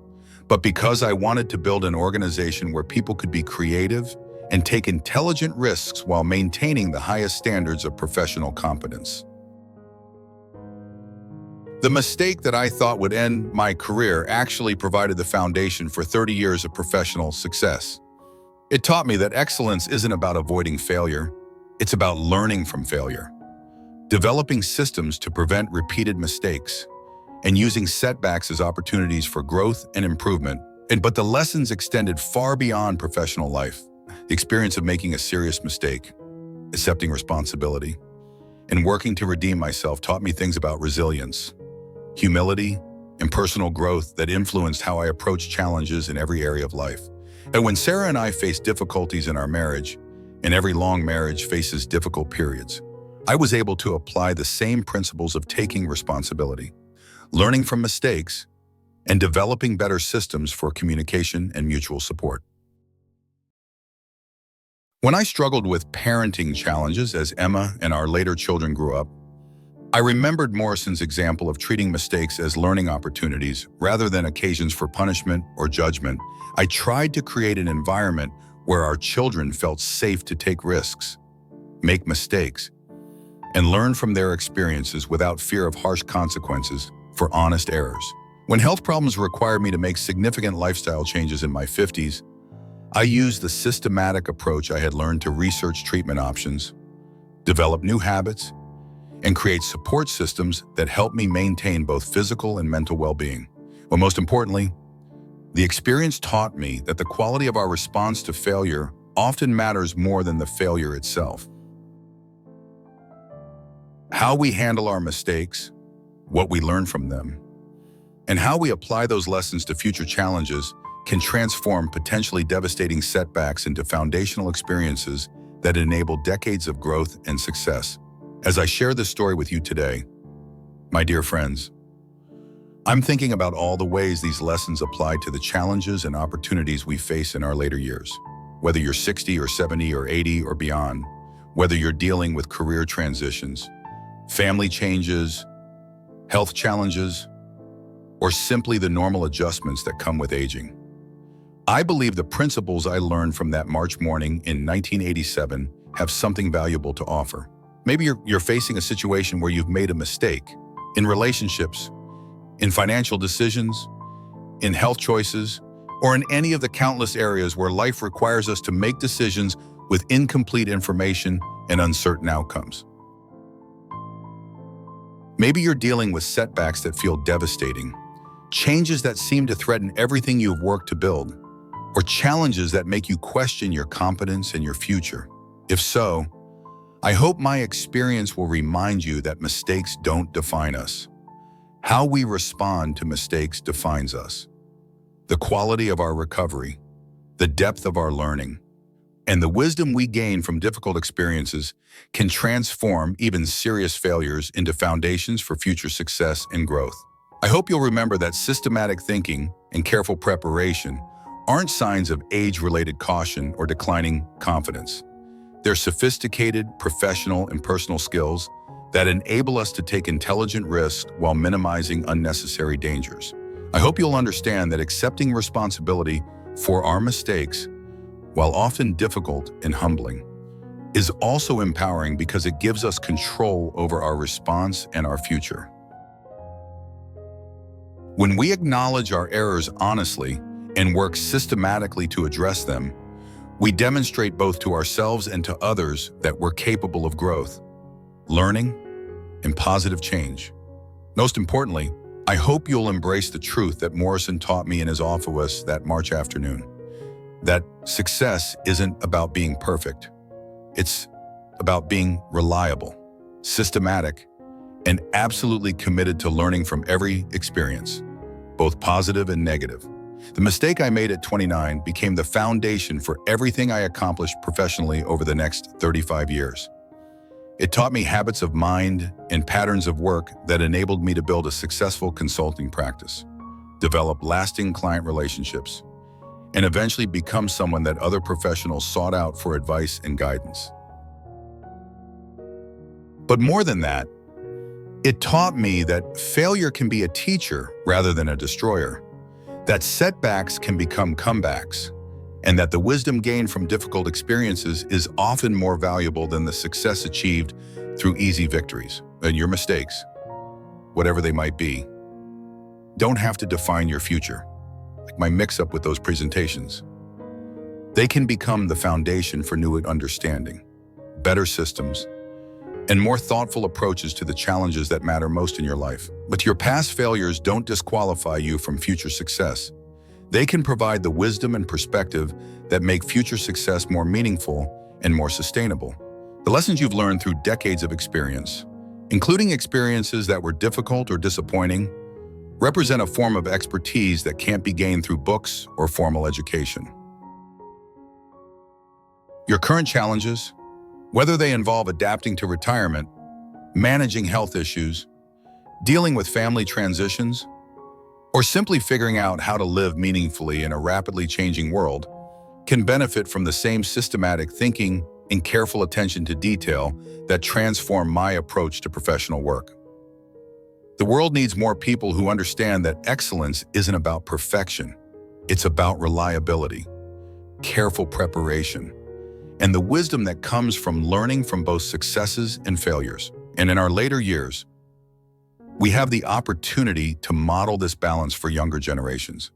but because I wanted to build an organization where people could be creative and take intelligent risks while maintaining the highest standards of professional competence. The mistake that I thought would end my career actually provided the foundation for 30 years of professional success. It taught me that excellence isn't about avoiding failure, it's about learning from failure, developing systems to prevent repeated mistakes, and using setbacks as opportunities for growth and improvement. But the lessons extended far beyond professional life. The experience of making a serious mistake, accepting responsibility, and working to redeem myself taught me things about resilience, humility, and personal growth that influenced how I approach challenges in every area of life. And when Sarah and I faced difficulties in our marriage, and every long marriage faces difficult periods, I was able to apply the same principles of taking responsibility, learning from mistakes, and developing better systems for communication and mutual support. When I struggled with parenting challenges as Emma and our later children grew up, I remembered Morrison's example of treating mistakes as learning opportunities rather than occasions for punishment or judgment. I tried to create an environment where our children felt safe to take risks, make mistakes, and learn from their experiences without fear of harsh consequences for honest errors. When health problems required me to make significant lifestyle changes in my 50s, I used the systematic approach I had learned to research treatment options, develop new habits, and create support systems that helped me maintain both physical and mental well-being. But most importantly, the experience taught me that the quality of our response to failure often matters more than the failure itself. How we handle our mistakes, what we learn from them, and how we apply those lessons to future challenges can transform potentially devastating setbacks into foundational experiences that enable decades of growth and success. As I share this story with you today, my dear friends, I'm thinking about all the ways these lessons apply to the challenges and opportunities we face in our later years. Whether you're 60 or 70 or 80 or beyond, Whether you're dealing with career transitions, family changes, health challenges, or simply the normal adjustments that come with aging. I believe the principles I learned from that March morning in 1987 have something valuable to offer. Maybe you're facing a situation where you've made a mistake in relationships, in financial decisions, in health choices, or in any of the countless areas where life requires us to make decisions with incomplete information and uncertain outcomes. Maybe you're dealing with setbacks that feel devastating, changes that seem to threaten everything you've worked to build, or challenges that make you question your competence and your future. If so, I hope my experience will remind you that mistakes don't define us. How we respond to mistakes defines us. The quality of our recovery, the depth of our learning, and the wisdom we gain from difficult experiences can transform even serious failures into foundations for future success and growth. I hope you'll remember that systematic thinking and careful preparation aren't signs of age-related caution or declining confidence. They're sophisticated, professional, and personal skills that enable us to take intelligent risks while minimizing unnecessary dangers. I hope you'll understand that accepting responsibility for our mistakes, while often difficult and humbling, is also empowering because it gives us control over our response and our future. When we acknowledge our errors honestly and work systematically to address them, we demonstrate both to ourselves and to others that we're capable of growth, learning, and positive change. Most importantly, I hope you'll embrace the truth that Morrison taught me in his office that March afternoon, that success isn't about being perfect. It's about being reliable, systematic, and absolutely committed to learning from every experience, both positive and negative. The mistake I made at 29 became the foundation for everything I accomplished professionally over the next 35 years. It taught me habits of mind and patterns of work that enabled me to build a successful consulting practice, develop lasting client relationships, and eventually become someone that other professionals sought out for advice and guidance. But more than that, it taught me that failure can be a teacher rather than a destroyer, that setbacks can become comebacks, and that the wisdom gained from difficult experiences is often more valuable than the success achieved through easy victories. And your mistakes, whatever they might be, don't have to define your future, like my mix-up with those presentations. They can become the foundation for new understanding, better systems, and more thoughtful approaches to the challenges that matter most in your life. But your past failures don't disqualify you from future success. They can provide the wisdom and perspective that make future success more meaningful and more sustainable. The lessons you've learned through decades of experience, including experiences that were difficult or disappointing, represent a form of expertise that can't be gained through books or formal education. Your current challenges, whether they involve adapting to retirement, managing health issues, dealing with family transitions, or simply figuring out how to live meaningfully in a rapidly changing world, can benefit from the same systematic thinking and careful attention to detail that transform my approach to professional work. The world needs more people who understand that excellence isn't about perfection. It's about reliability, careful preparation, and the wisdom that comes from learning from both successes and failures. And in our later years, we have the opportunity to model this balance for younger generations,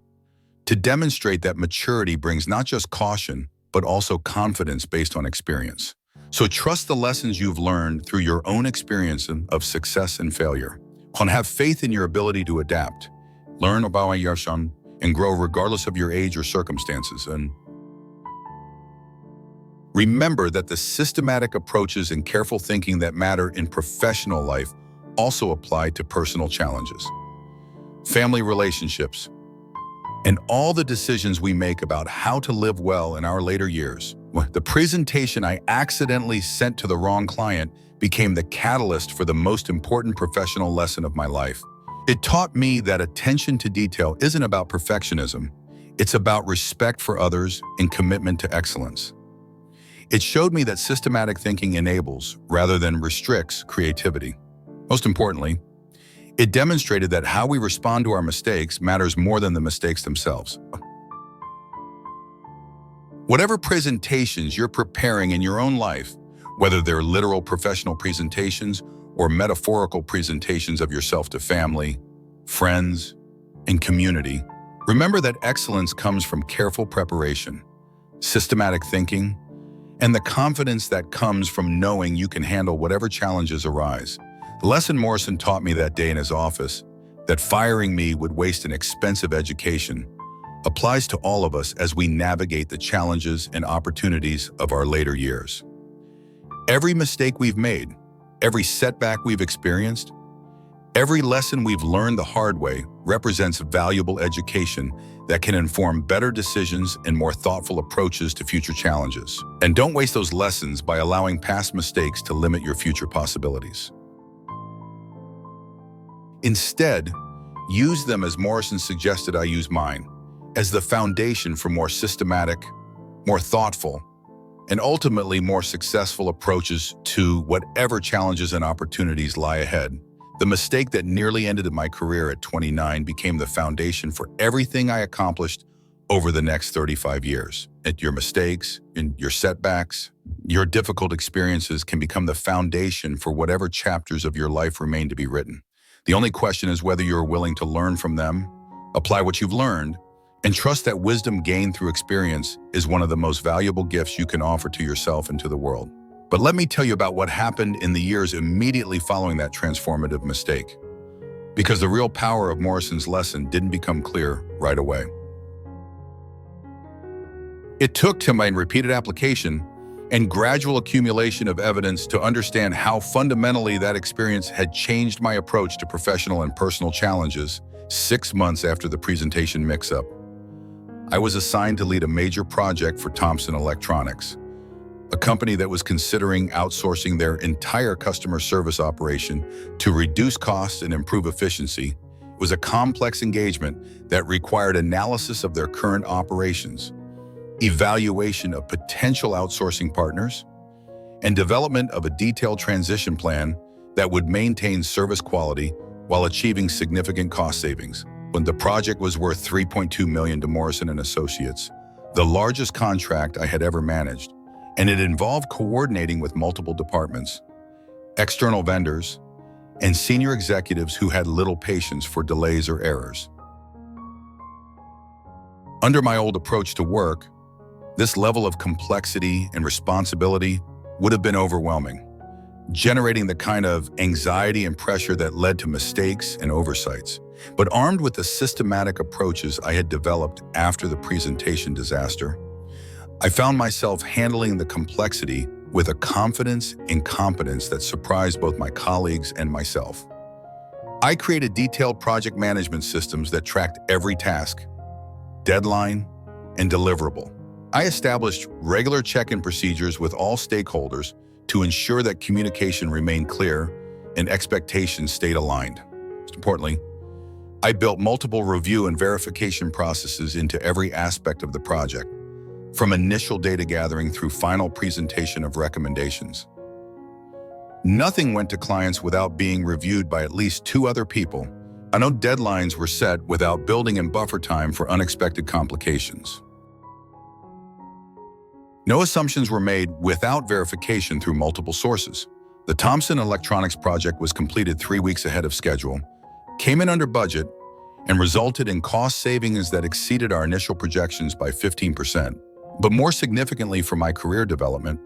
to demonstrate that maturity brings not just caution, but also confidence based on experience. So trust the lessons you've learned through your own experience of success and failure, and have faith in your ability to adapt, learn about yourself, and grow regardless of your age or circumstances. And remember that the systematic approaches and careful thinking that matter in professional life also apply to personal challenges, family relationships, and all the decisions we make about how to live well in our later years. The presentation I accidentally sent to the wrong client became the catalyst for the most important professional lesson of my life. It taught me that attention to detail isn't about perfectionism. It's about respect for others and commitment to excellence. It showed me that systematic thinking enables, rather than restricts, creativity. Most importantly, it demonstrated that how we respond to our mistakes matters more than the mistakes themselves. Whatever presentations you're preparing in your own life, whether they're literal professional presentations or metaphorical presentations of yourself to family, friends, and community, remember that excellence comes from careful preparation, systematic thinking, and the confidence that comes from knowing you can handle whatever challenges arise. The lesson Morrison taught me that day in his office, that firing me would waste an expensive education, applies to all of us as we navigate the challenges and opportunities of our later years. Every mistake we've made, every setback we've experienced, every lesson we've learned the hard way represents valuable education that can inform better decisions and more thoughtful approaches to future challenges. And don't waste those lessons by allowing past mistakes to limit your future possibilities. Instead, use them as Morrison suggested I use mine, as the foundation for more systematic, more thoughtful, and ultimately more successful approaches to whatever challenges and opportunities lie ahead. The mistake that nearly ended my career at 29 became the foundation for everything I accomplished over the next 35 years. Your mistakes and your setbacks, your difficult experiences can become the foundation for whatever chapters of your life remain to be written. The only question is whether you're willing to learn from them, apply what you've learned, and trust that wisdom gained through experience is one of the most valuable gifts you can offer to yourself and to the world. But let me tell you about what happened in the years immediately following that transformative mistake, because the real power of Morrison's lesson didn't become clear right away. It took time and repeated application and gradual accumulation of evidence to understand how fundamentally that experience had changed my approach to professional and personal challenges 6 months after the presentation mix-up. I was assigned to lead a major project for Thomson Electronics, a company that was considering outsourcing their entire customer service operation to reduce costs and improve efficiency. It was a complex engagement that required analysis of their current operations, evaluation of potential outsourcing partners, and development of a detailed transition plan that would maintain service quality while achieving significant cost savings. When the project was worth $3.2 million to Morrison & Associates, the largest contract I had ever managed, and it involved coordinating with multiple departments, external vendors, and senior executives who had little patience for delays or errors. Under my old approach to work, this level of complexity and responsibility would have been overwhelming, generating the kind of anxiety and pressure that led to mistakes and oversights. But armed with the systematic approaches I had developed after the presentation disaster, I found myself handling the complexity with a confidence and competence that surprised both my colleagues and myself. I created detailed project management systems that tracked every task, deadline, and deliverable. I established regular check-in procedures with all stakeholders to ensure that communication remained clear and expectations stayed aligned. Most importantly, I built multiple review and verification processes into every aspect of the project, from initial data gathering through final presentation of recommendations. Nothing went to clients without being reviewed by at least 2 other people. I know deadlines were set without building in buffer time for unexpected complications. No assumptions were made without verification through multiple sources. The Thomson Electronics project was completed 3 weeks ahead of schedule, came in under budget, and resulted in cost savings that exceeded our initial projections by 15%. But more significantly for my career development,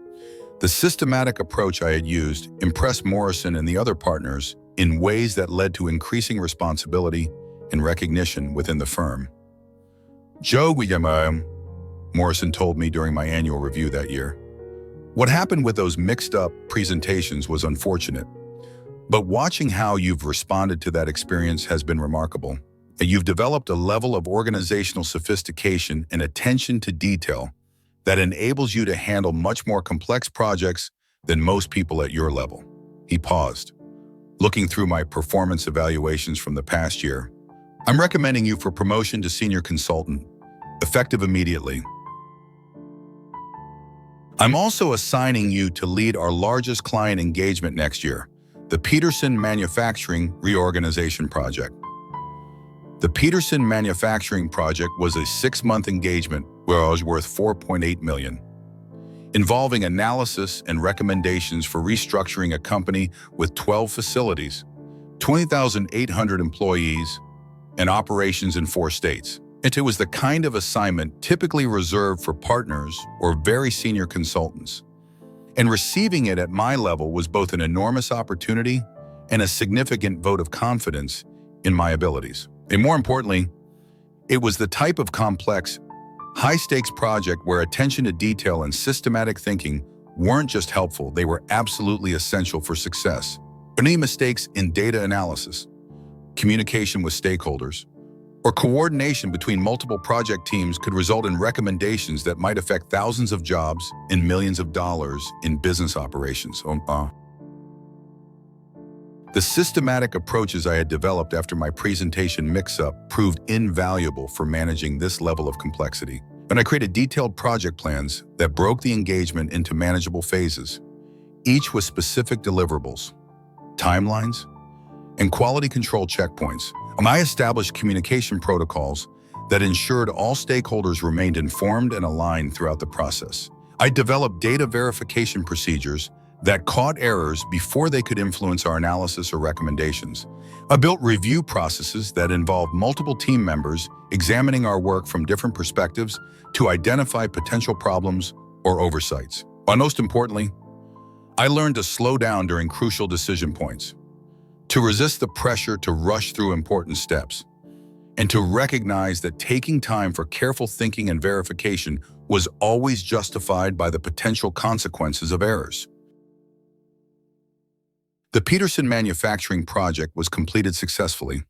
the systematic approach I had used impressed Morrison and the other partners in ways that led to increasing responsibility and recognition within the firm. Joe Guillermo, Morrison told me during my annual review that year, what happened with those mixed-up presentations was unfortunate, but watching how you've responded to that experience has been remarkable. You've developed a level of organizational sophistication and attention to detail that enables you to handle much more complex projects than most people at your level. He paused, looking through my performance evaluations from the past year. I'm recommending you for promotion to senior consultant, effective immediately. I'm also assigning you to lead our largest client engagement next year, the Peterson Manufacturing Reorganization Project. The Peterson Manufacturing Project was a 6-month engagement where I was worth $4.8 million, involving analysis and recommendations for restructuring a company with 12 facilities, 20,800 employees, and operations in 4 states. And it was the kind of assignment typically reserved for partners or very senior consultants. And receiving it at my level was both an enormous opportunity and a significant vote of confidence in my abilities. And more importantly, it was the type of complex, high-stakes project where attention to detail and systematic thinking weren't just helpful, they were absolutely essential for success. Any mistakes in data analysis, communication with stakeholders, or coordination between multiple project teams could result in recommendations that might affect thousands of jobs and millions of dollars in business operations. The systematic approaches I had developed after my presentation mix-up proved invaluable for managing this level of complexity. And I created detailed project plans that broke the engagement into manageable phases, each with specific deliverables, timelines, and quality control checkpoints. I established communication protocols that ensured all stakeholders remained informed and aligned throughout the process. I developed data verification procedures that caught errors before they could influence our analysis or recommendations. I built review processes that involved multiple team members examining our work from different perspectives to identify potential problems or oversights. But most importantly, I learned to slow down during crucial decision points, to resist the pressure to rush through important steps, and to recognize that taking time for careful thinking and verification was always justified by the potential consequences of errors. The Peterson Manufacturing Project was completed successfully,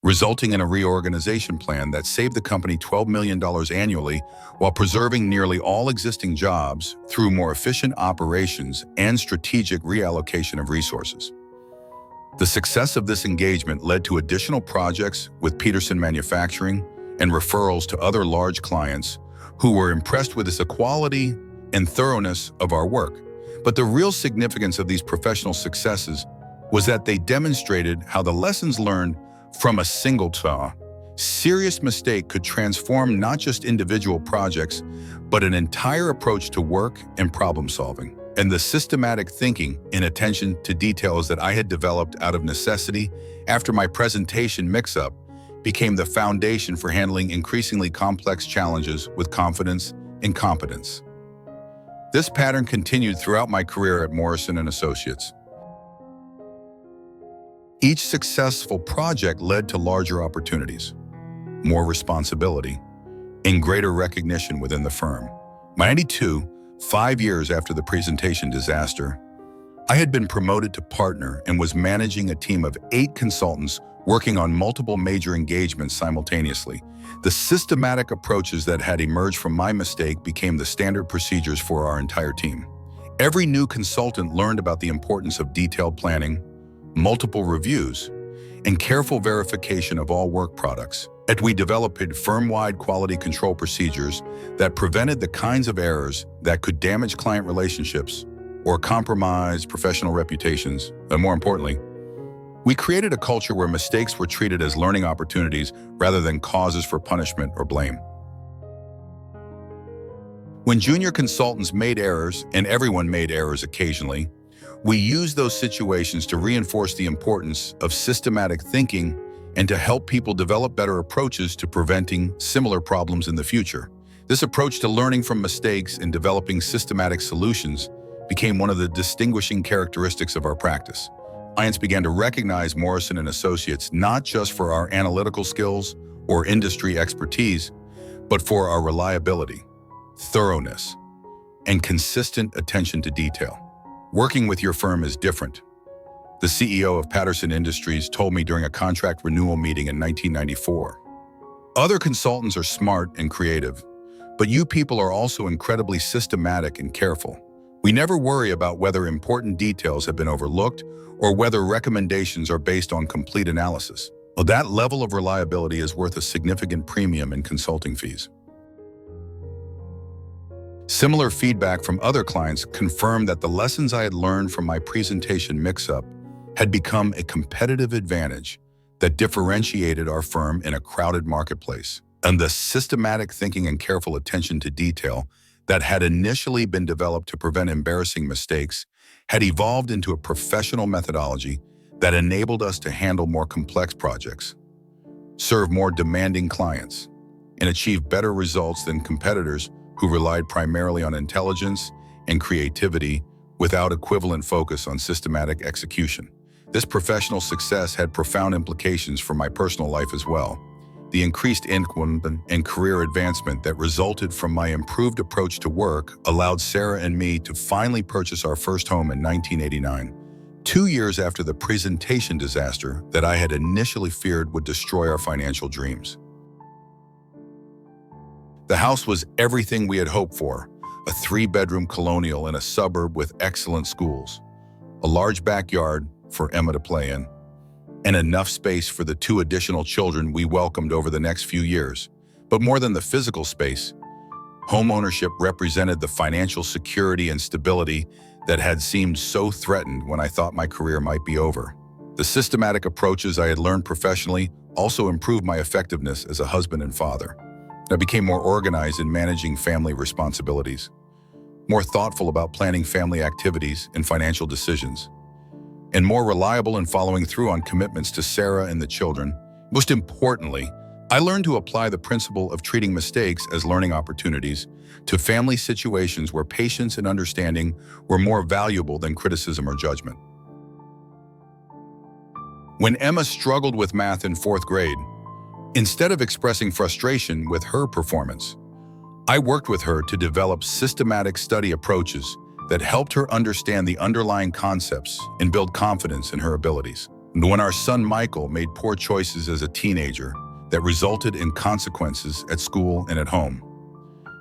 resulting in a reorganization plan that saved the company $12 million annually while preserving nearly all existing jobs through more efficient operations and strategic reallocation of resources. The success of this engagement led to additional projects with Peterson Manufacturing and referrals to other large clients who were impressed with the quality and thoroughness of our work. But the real significance of these professional successes was that they demonstrated how the lessons learned from a single serious mistake could transform not just individual projects, but an entire approach to work and problem solving. And the systematic thinking and attention to details that I had developed out of necessity after my presentation mix-up became the foundation for handling increasingly complex challenges with confidence and competence. This pattern continued throughout my career at Morrison & Associates. Each successful project led to larger opportunities, more responsibility, and greater recognition within the firm. By 92, 5 years after the presentation disaster, I had been promoted to partner and was managing a team of 8 consultants working on multiple major engagements simultaneously. The systematic approaches that had emerged from my mistake became the standard procedures for our entire team. Every new consultant learned about the importance of detailed planning, multiple reviews, and careful verification of all work products. And we developed firm-wide quality control procedures that prevented the kinds of errors that could damage client relationships or compromise professional reputations. And more importantly, we created a culture where mistakes were treated as learning opportunities rather than causes for punishment or blame. When junior consultants made errors, and everyone made errors occasionally, we used those situations to reinforce the importance of systematic thinking and to help people develop better approaches to preventing similar problems in the future. This approach to learning from mistakes and developing systematic solutions became one of the distinguishing characteristics of our practice. Clients began to recognize Morrison & Associates not just for our analytical skills or industry expertise, but for our reliability, thoroughness, and consistent attention to detail. Working with your firm is different, the CEO of Patterson Industries told me during a contract renewal meeting in 1994. Other consultants are smart and creative, but you people are also incredibly systematic and careful. We never worry about whether important details have been overlooked or whether recommendations are based on complete analysis. Well, that level of reliability is worth a significant premium in consulting fees. Similar feedback from other clients confirmed that the lessons I had learned from my presentation mix-up had become a competitive advantage that differentiated our firm in a crowded marketplace. And the systematic thinking and careful attention to detail that had initially been developed to prevent embarrassing mistakes had evolved into a professional methodology that enabled us to handle more complex projects, serve more demanding clients, and achieve better results than competitors who relied primarily on intelligence and creativity without equivalent focus on systematic execution. This professional success had profound implications for my personal life as well. The increased income and career advancement that resulted from my improved approach to work allowed Sarah and me to finally purchase our first home in 1989, 2 years after the presentation disaster that I had initially feared would destroy our financial dreams. The house was everything we had hoped for, a 3-bedroom colonial in a suburb with excellent schools, a large backyard for Emma to play in, and enough space for the 2 additional children we welcomed over the next few years. But more than the physical space, homeownership represented the financial security and stability that had seemed so threatened when I thought my career might be over. The systematic approaches I had learned professionally also improved my effectiveness as a husband and father. I became more organized in managing family responsibilities, more thoughtful about planning family activities and financial decisions, and more reliable in following through on commitments to Sarah and the children. Most importantly, I learned to apply the principle of treating mistakes as learning opportunities to family situations where patience and understanding were more valuable than criticism or judgment. When Emma struggled with math in 4th grade, instead of expressing frustration with her performance, I worked with her to develop systematic study approaches that helped her understand the underlying concepts and build confidence in her abilities. And when our son Michael made poor choices as a teenager that resulted in consequences at school and at home,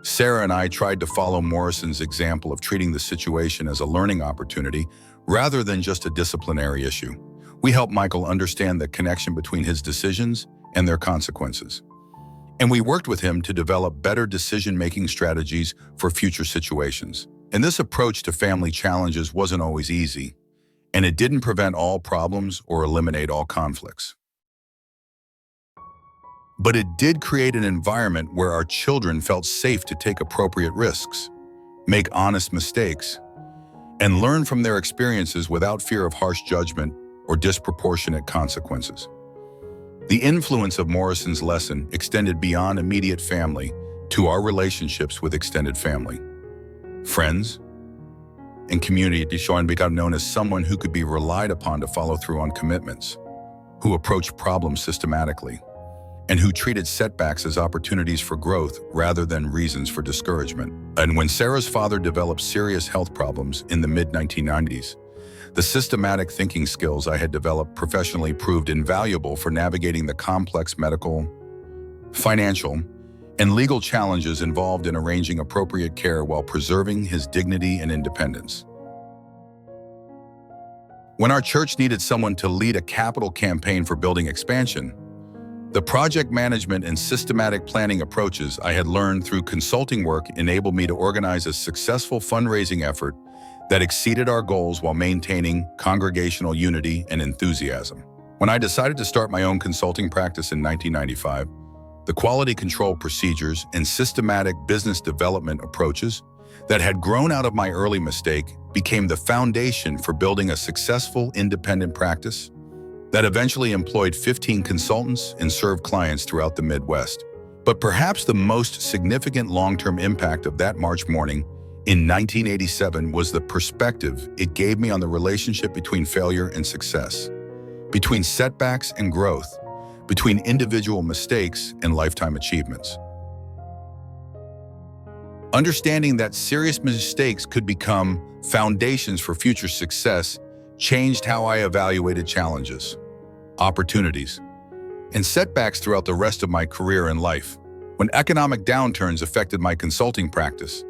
Sarah and I tried to follow Morrison's example of treating the situation as a learning opportunity rather than just a disciplinary issue. We helped Michael understand the connection between his decisions and their consequences. And we worked with him to develop better decision-making strategies for future situations. And this approach to family challenges wasn't always easy, and it didn't prevent all problems or eliminate all conflicts. But it did create an environment where our children felt safe to take appropriate risks, make honest mistakes, and learn from their experiences without fear of harsh judgment or disproportionate consequences. The influence of Morrison's lesson extended beyond immediate family to our relationships with extended family, friends, and community. Sean became known as someone who could be relied upon to follow through on commitments, who approached problems systematically, and who treated setbacks as opportunities for growth rather than reasons for discouragement. And when Sarah's father developed serious health problems in the mid-1990s, the systematic thinking skills I had developed professionally proved invaluable for navigating the complex medical, financial, and legal challenges involved in arranging appropriate care while preserving his dignity and independence. When our church needed someone to lead a capital campaign for building expansion, the project management and systematic planning approaches I had learned through consulting work enabled me to organize a successful fundraising effort that exceeded our goals while maintaining congregational unity and enthusiasm. When I decided to start my own consulting practice in 1995, the quality control procedures and systematic business development approaches that had grown out of my early mistake became the foundation for building a successful independent practice that eventually employed 15 consultants and served clients throughout the Midwest. But perhaps the most significant long-term impact of that March morning in 1987 was the perspective it gave me on the relationship between failure and success, between setbacks and growth, between individual mistakes and lifetime achievements. Understanding that serious mistakes could become foundations for future success changed how I evaluated challenges, opportunities, and setbacks throughout the rest of my career and life. When economic downturns affected my consulting practice,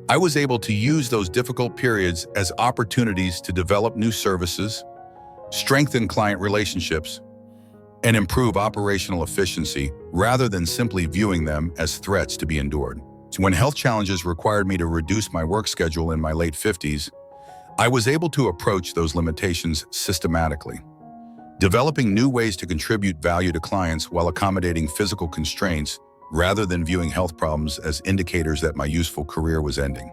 I was able to use those difficult periods as opportunities to develop new services, strengthen client relationships, and improve operational efficiency rather than simply viewing them as threats to be endured. When health challenges required me to reduce my work schedule in my late 50s, I was able to approach those limitations systematically, developing new ways to contribute value to clients while accommodating physical constraints rather than viewing health problems as indicators that my useful career was ending.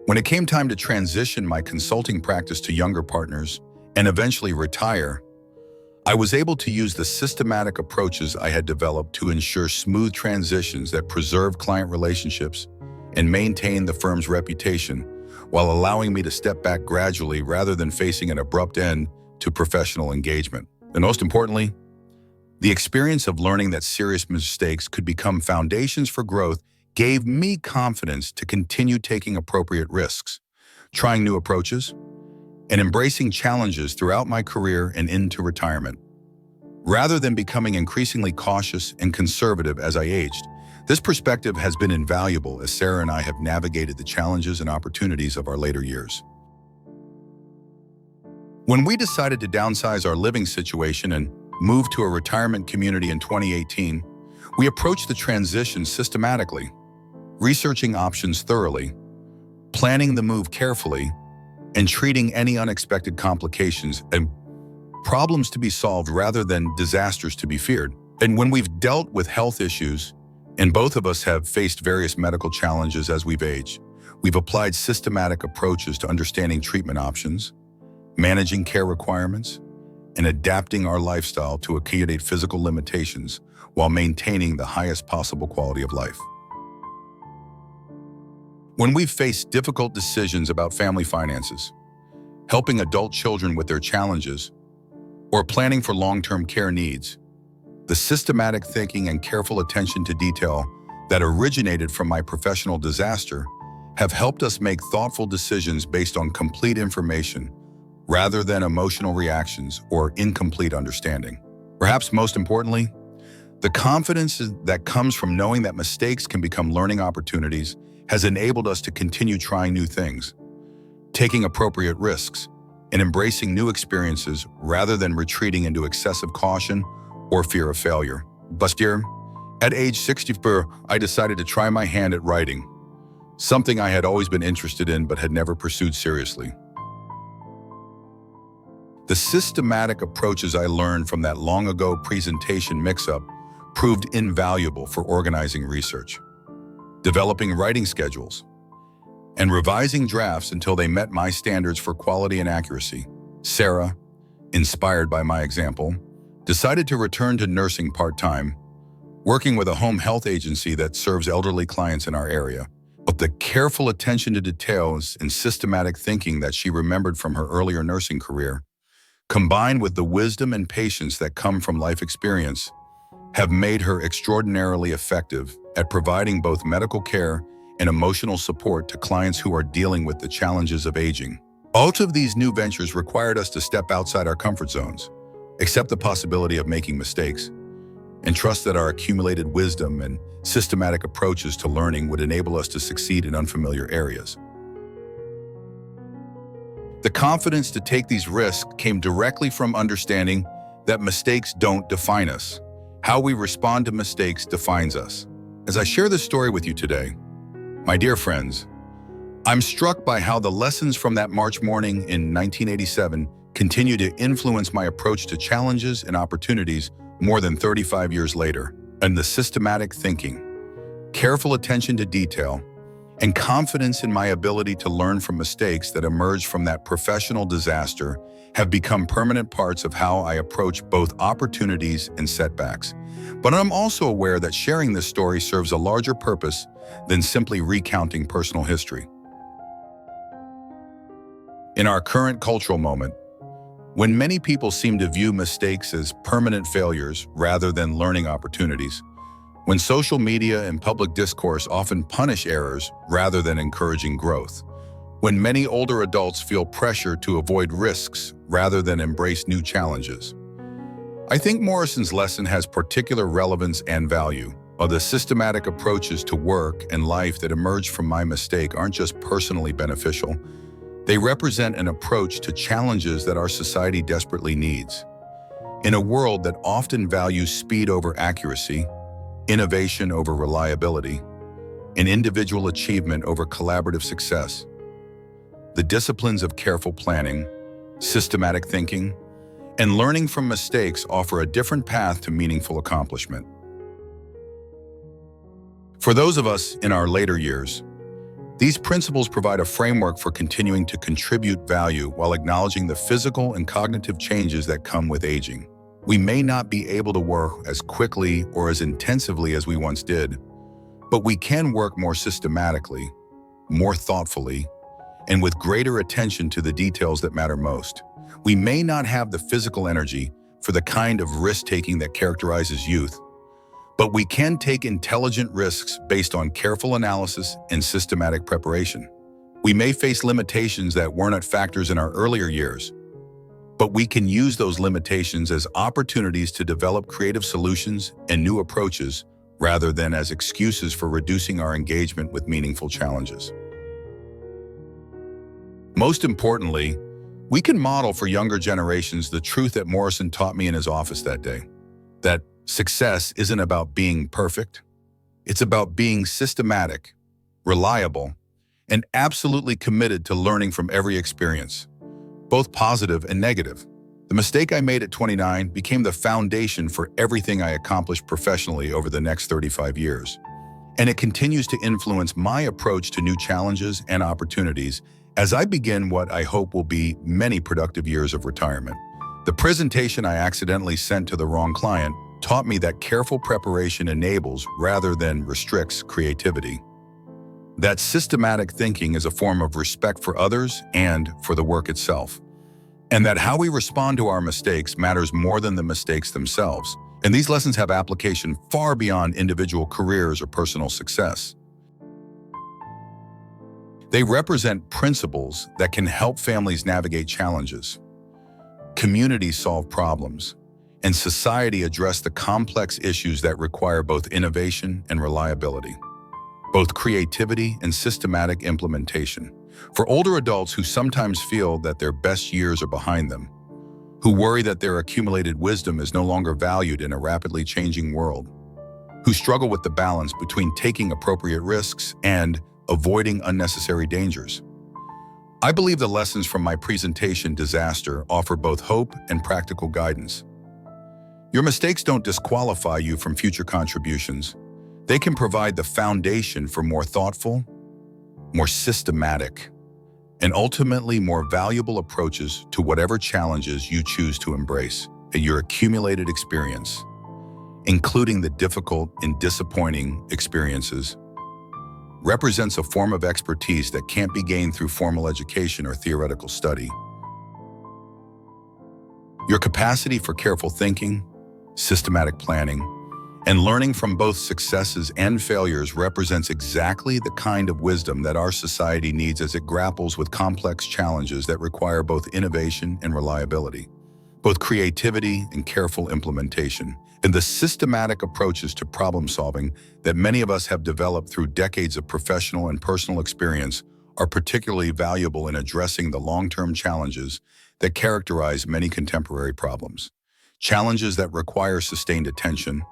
When it came time to transition my consulting practice to younger partners and eventually retire, I was able to use the systematic approaches I had developed to ensure smooth transitions that preserved client relationships and maintained the firm's reputation, while allowing me to step back gradually rather than facing an abrupt end to professional engagement. And most importantly, the experience of learning that serious mistakes could become foundations for growth gave me confidence to continue taking appropriate risks, trying new approaches, and embracing challenges throughout my career and into retirement. Rather than becoming increasingly cautious and conservative as I aged, this perspective has been invaluable as Sarah and I have navigated the challenges and opportunities of our later years. When we decided to downsize our living situation and move to a retirement community in 2018, we approached the transition systematically, researching options thoroughly, planning the move carefully, and treating any unexpected complications and problems to be solved rather than disasters to be feared. And when we've dealt with health issues, and both of us have faced various medical challenges as we've aged, we've applied systematic approaches to understanding treatment options, managing care requirements, and adapting our lifestyle to accommodate physical limitations while maintaining the highest possible quality of life. When we've faced difficult decisions about family finances, helping adult children with their challenges, or planning for long-term care needs, the systematic thinking and careful attention to detail that originated from my professional disaster have helped us make thoughtful decisions based on complete information rather than emotional reactions or incomplete understanding. Perhaps most importantly, the confidence that comes from knowing that mistakes can become learning opportunities has enabled us to continue trying new things, taking appropriate risks, and embracing new experiences rather than retreating into excessive caution or fear of failure. Last year, at age 64, I decided to try my hand at writing, something I had always been interested in but had never pursued seriously. The systematic approaches I learned from that long-ago presentation mix-up proved invaluable for organizing research, developing writing schedules, and revising drafts until they met my standards for quality and accuracy. Sarah, inspired by my example, decided to return to nursing part-time, working with a home health agency that serves elderly clients in our area. But the careful attention to details and systematic thinking that she remembered from her earlier nursing career, combined with the wisdom and patience that come from life experience, have made her extraordinarily effective at providing both medical care and emotional support to clients who are dealing with the challenges of aging. Both of these new ventures required us to step outside our comfort zones, accept the possibility of making mistakes, and trust that our accumulated wisdom and systematic approaches to learning would enable us to succeed in unfamiliar areas. The confidence to take these risks came directly from understanding that mistakes don't define us. How we respond to mistakes defines us. As I share this story with you today, my dear friends, I'm struck by how the lessons from that March morning in 1987 continue to influence my approach to challenges and opportunities more than 35 years later. And the systematic thinking, careful attention to detail, and confidence in my ability to learn from mistakes that emerged from that professional disaster have become permanent parts of how I approach both opportunities and setbacks. But I'm also aware that sharing this story serves a larger purpose than simply recounting personal history. In our current cultural moment, when many people seem to view mistakes as permanent failures rather than learning opportunities, when social media and public discourse often punish errors rather than encouraging growth, when many older adults feel pressure to avoid risks rather than embrace new challenges, I think Morrison's lesson has particular relevance and value. While the systematic approaches to work and life that emerge from my mistake aren't just personally beneficial, they represent an approach to challenges that our society desperately needs. In a world that often values speed over accuracy, innovation over reliability, and individual achievement over collaborative success. The disciplines of careful planning, systematic thinking, and learning from mistakes offer a different path to meaningful accomplishment. For those of us in our later years, these principles provide a framework for continuing to contribute value while acknowledging the physical and cognitive changes that come with aging. We may not be able to work as quickly or as intensively as we once did, but we can work more systematically, more thoughtfully, and with greater attention to the details that matter most. We may not have the physical energy for the kind of risk-taking that characterizes youth, but we can take intelligent risks based on careful analysis and systematic preparation. We may face limitations that weren't factors in our earlier years, but we can use those limitations as opportunities to develop creative solutions and new approaches rather than as excuses for reducing our engagement with meaningful challenges. Most importantly, we can model for younger generations the truth that Morrison taught me in his office that day, that success isn't about being perfect. It's about being systematic, reliable, and absolutely committed to learning from every experience, both positive and negative. The mistake I made at 29 became the foundation for everything I accomplished professionally over the next 35 years. And it continues to influence my approach to new challenges and opportunities as I begin what I hope will be many productive years of retirement. The presentation I accidentally sent to the wrong client taught me that careful preparation enables rather than restricts creativity. That systematic thinking is a form of respect for others and for the work itself. And that how we respond to our mistakes matters more than the mistakes themselves. And these lessons have application far beyond individual careers or personal success. They represent principles that can help families navigate challenges, communities solve problems, and society address the complex issues that require both innovation and reliability, both creativity and systematic implementation. For older adults who sometimes feel that their best years are behind them, who worry that their accumulated wisdom is no longer valued in a rapidly changing world, who struggle with the balance between taking appropriate risks and avoiding unnecessary dangers. I believe the lessons from my presentation disaster offer both hope and practical guidance. Your mistakes don't disqualify you from future contributions. They can provide the foundation for more thoughtful, more systematic, and ultimately more valuable approaches to whatever challenges you choose to embrace. Your accumulated experience, including the difficult and disappointing experiences, represents a form of expertise that can't be gained through formal education or theoretical study. Your capacity for careful thinking, systematic planning, and learning from both successes and failures represents exactly the kind of wisdom that our society needs as it grapples with complex challenges that require both innovation and reliability, both creativity and careful implementation, and the systematic approaches to problem solving that many of us have developed through decades of professional and personal experience are particularly valuable in addressing the long-term challenges that characterize many contemporary problems. Challenges that require sustained attention,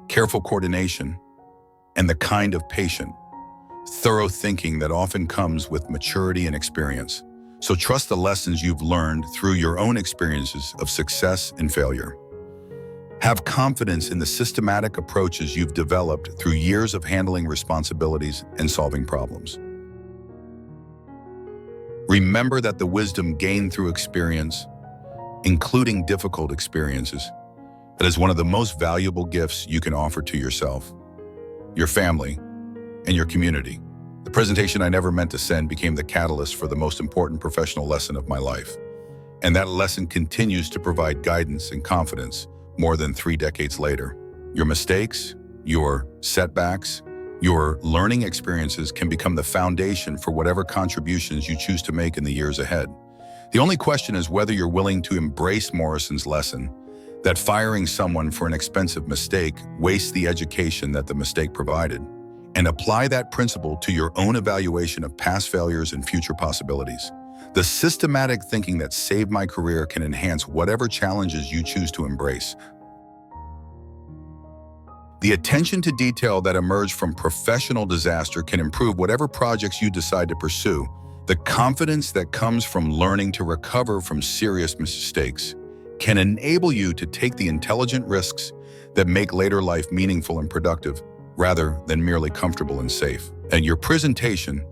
careful coordination, and the kind of patient, thorough thinking that often comes with maturity and experience. So trust the lessons you've learned through your own experiences of success and failure. Have confidence in the systematic approaches you've developed through years of handling responsibilities and solving problems. Remember that the wisdom gained through experience, including difficult experiences, that is one of the most valuable gifts you can offer to yourself, your family, and your community. The presentation I never meant to send became the catalyst for the most important professional lesson of my life. And that lesson continues to provide guidance and confidence more than 3 decades later. Your mistakes, your setbacks, your learning experiences can become the foundation for whatever contributions you choose to make in the years ahead. The only question is whether you're willing to embrace Morrison's lesson that firing someone for an expensive mistake wastes the education that the mistake provided, and apply that principle to your own evaluation of past failures and future possibilities. The systematic thinking that saved my career can enhance whatever challenges you choose to embrace. The attention to detail that emerged from professional disaster can improve whatever projects you decide to pursue. The confidence that comes from learning to recover from serious mistakes can enable you to take the intelligent risks that make later life meaningful and productive, rather than merely comfortable and safe. And your presentation,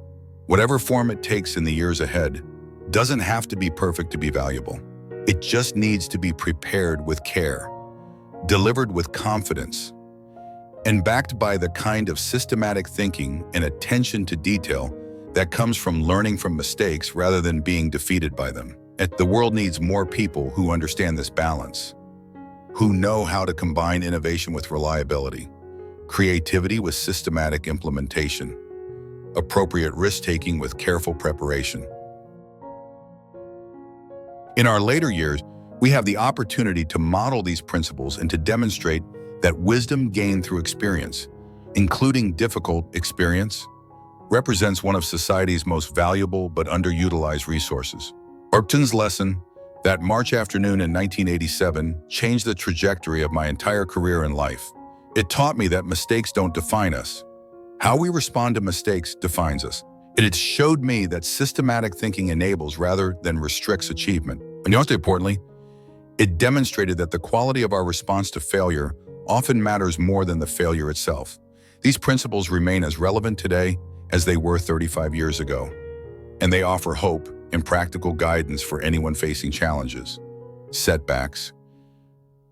whatever form it takes in the years ahead, doesn't have to be perfect to be valuable. It just needs to be prepared with care, delivered with confidence, and backed by the kind of systematic thinking and attention to detail that comes from learning from mistakes rather than being defeated by them. The world needs more people who understand this balance, who know how to combine innovation with reliability, creativity with systematic implementation, appropriate risk-taking with careful preparation. In our later years, we have the opportunity to model these principles and to demonstrate that wisdom gained through experience, including difficult experience, represents one of society's most valuable but underutilized resources. Upton's lesson, that March afternoon in 1987, changed the trajectory of my entire career in life. It taught me that mistakes don't define us. How we respond to mistakes defines us. It showed me that systematic thinking enables rather than restricts achievement. And most importantly, it demonstrated that the quality of our response to failure often matters more than the failure itself. These principles remain as relevant today as they were 35 years ago, and they offer hope and practical guidance for anyone facing challenges, setbacks,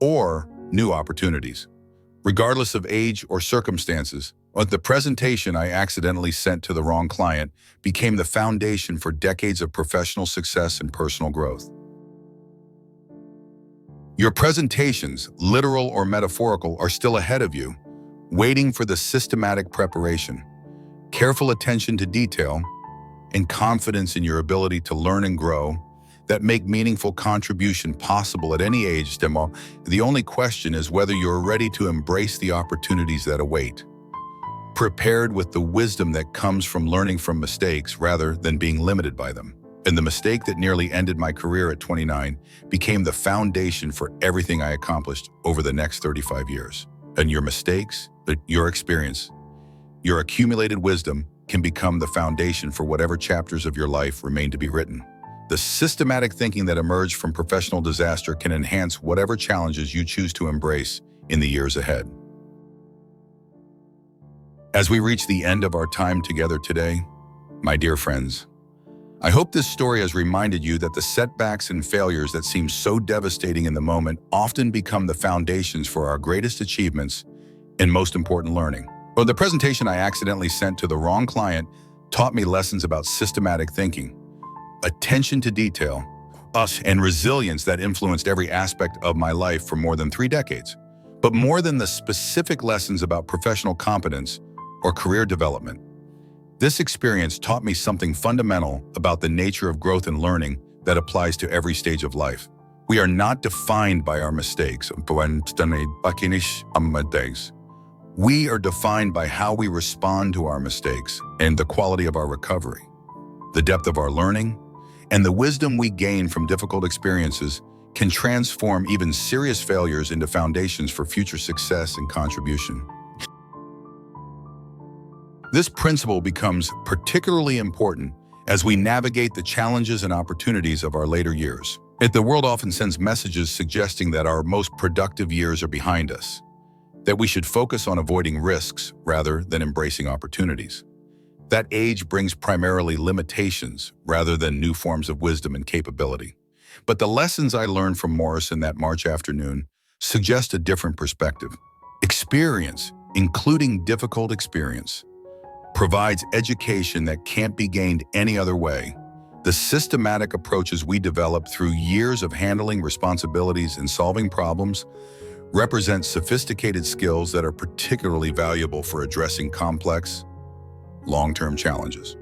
or new opportunities. Regardless of age or circumstances, the presentation I accidentally sent to the wrong client became the foundation for decades of professional success and personal growth. Your presentations, literal or metaphorical, are still ahead of you, waiting for the systematic preparation, careful attention to detail, and confidence in your ability to learn and grow that make meaningful contribution possible at any age. The only question is whether you're ready to embrace the opportunities that await, prepared with the wisdom that comes from learning from mistakes rather than being limited by them. And the mistake that nearly ended my career at 29 became the foundation for everything I accomplished over the next 35 years. And your mistakes, your experience, your accumulated wisdom can become the foundation for whatever chapters of your life remain to be written. The systematic thinking that emerged from professional disaster can enhance whatever challenges you choose to embrace in the years ahead. As we reach the end of our time together today, my dear friends, I hope this story has reminded you that the setbacks and failures that seem so devastating in the moment often become the foundations for our greatest achievements and most important learning. Well, the presentation I accidentally sent to the wrong client taught me lessons about systematic thinking, attention to detail, and resilience that influenced every aspect of my life for more than 3 decades. But more than the specific lessons about professional competence or career development, this experience taught me something fundamental about the nature of growth and learning that applies to every stage of life. We are not defined by our mistakes. We are defined by how we respond to our mistakes and the quality of our recovery, the depth of our learning, and the wisdom we gain from difficult experiences can transform even serious failures into foundations for future success and contribution. This principle becomes particularly important as we navigate the challenges and opportunities of our later years. The world often sends messages suggesting that our most productive years are behind us, that we should focus on avoiding risks rather than embracing opportunities. That age brings primarily limitations rather than new forms of wisdom and capability. But the lessons I learned from Morrison that March afternoon suggest a different perspective. Experience, including difficult experience, provides education that can't be gained any other way. The systematic approaches we develop through years of handling responsibilities and solving problems represent sophisticated skills that are particularly valuable for addressing complex, long-term challenges.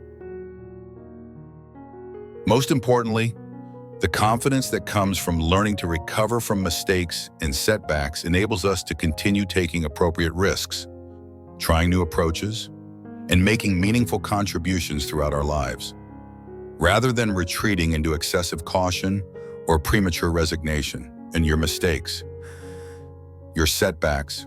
Most importantly, the confidence that comes from learning to recover from mistakes and setbacks enables us to continue taking appropriate risks, trying new approaches, and making meaningful contributions throughout our lives, rather than retreating into excessive caution or premature resignation. And your mistakes, your setbacks,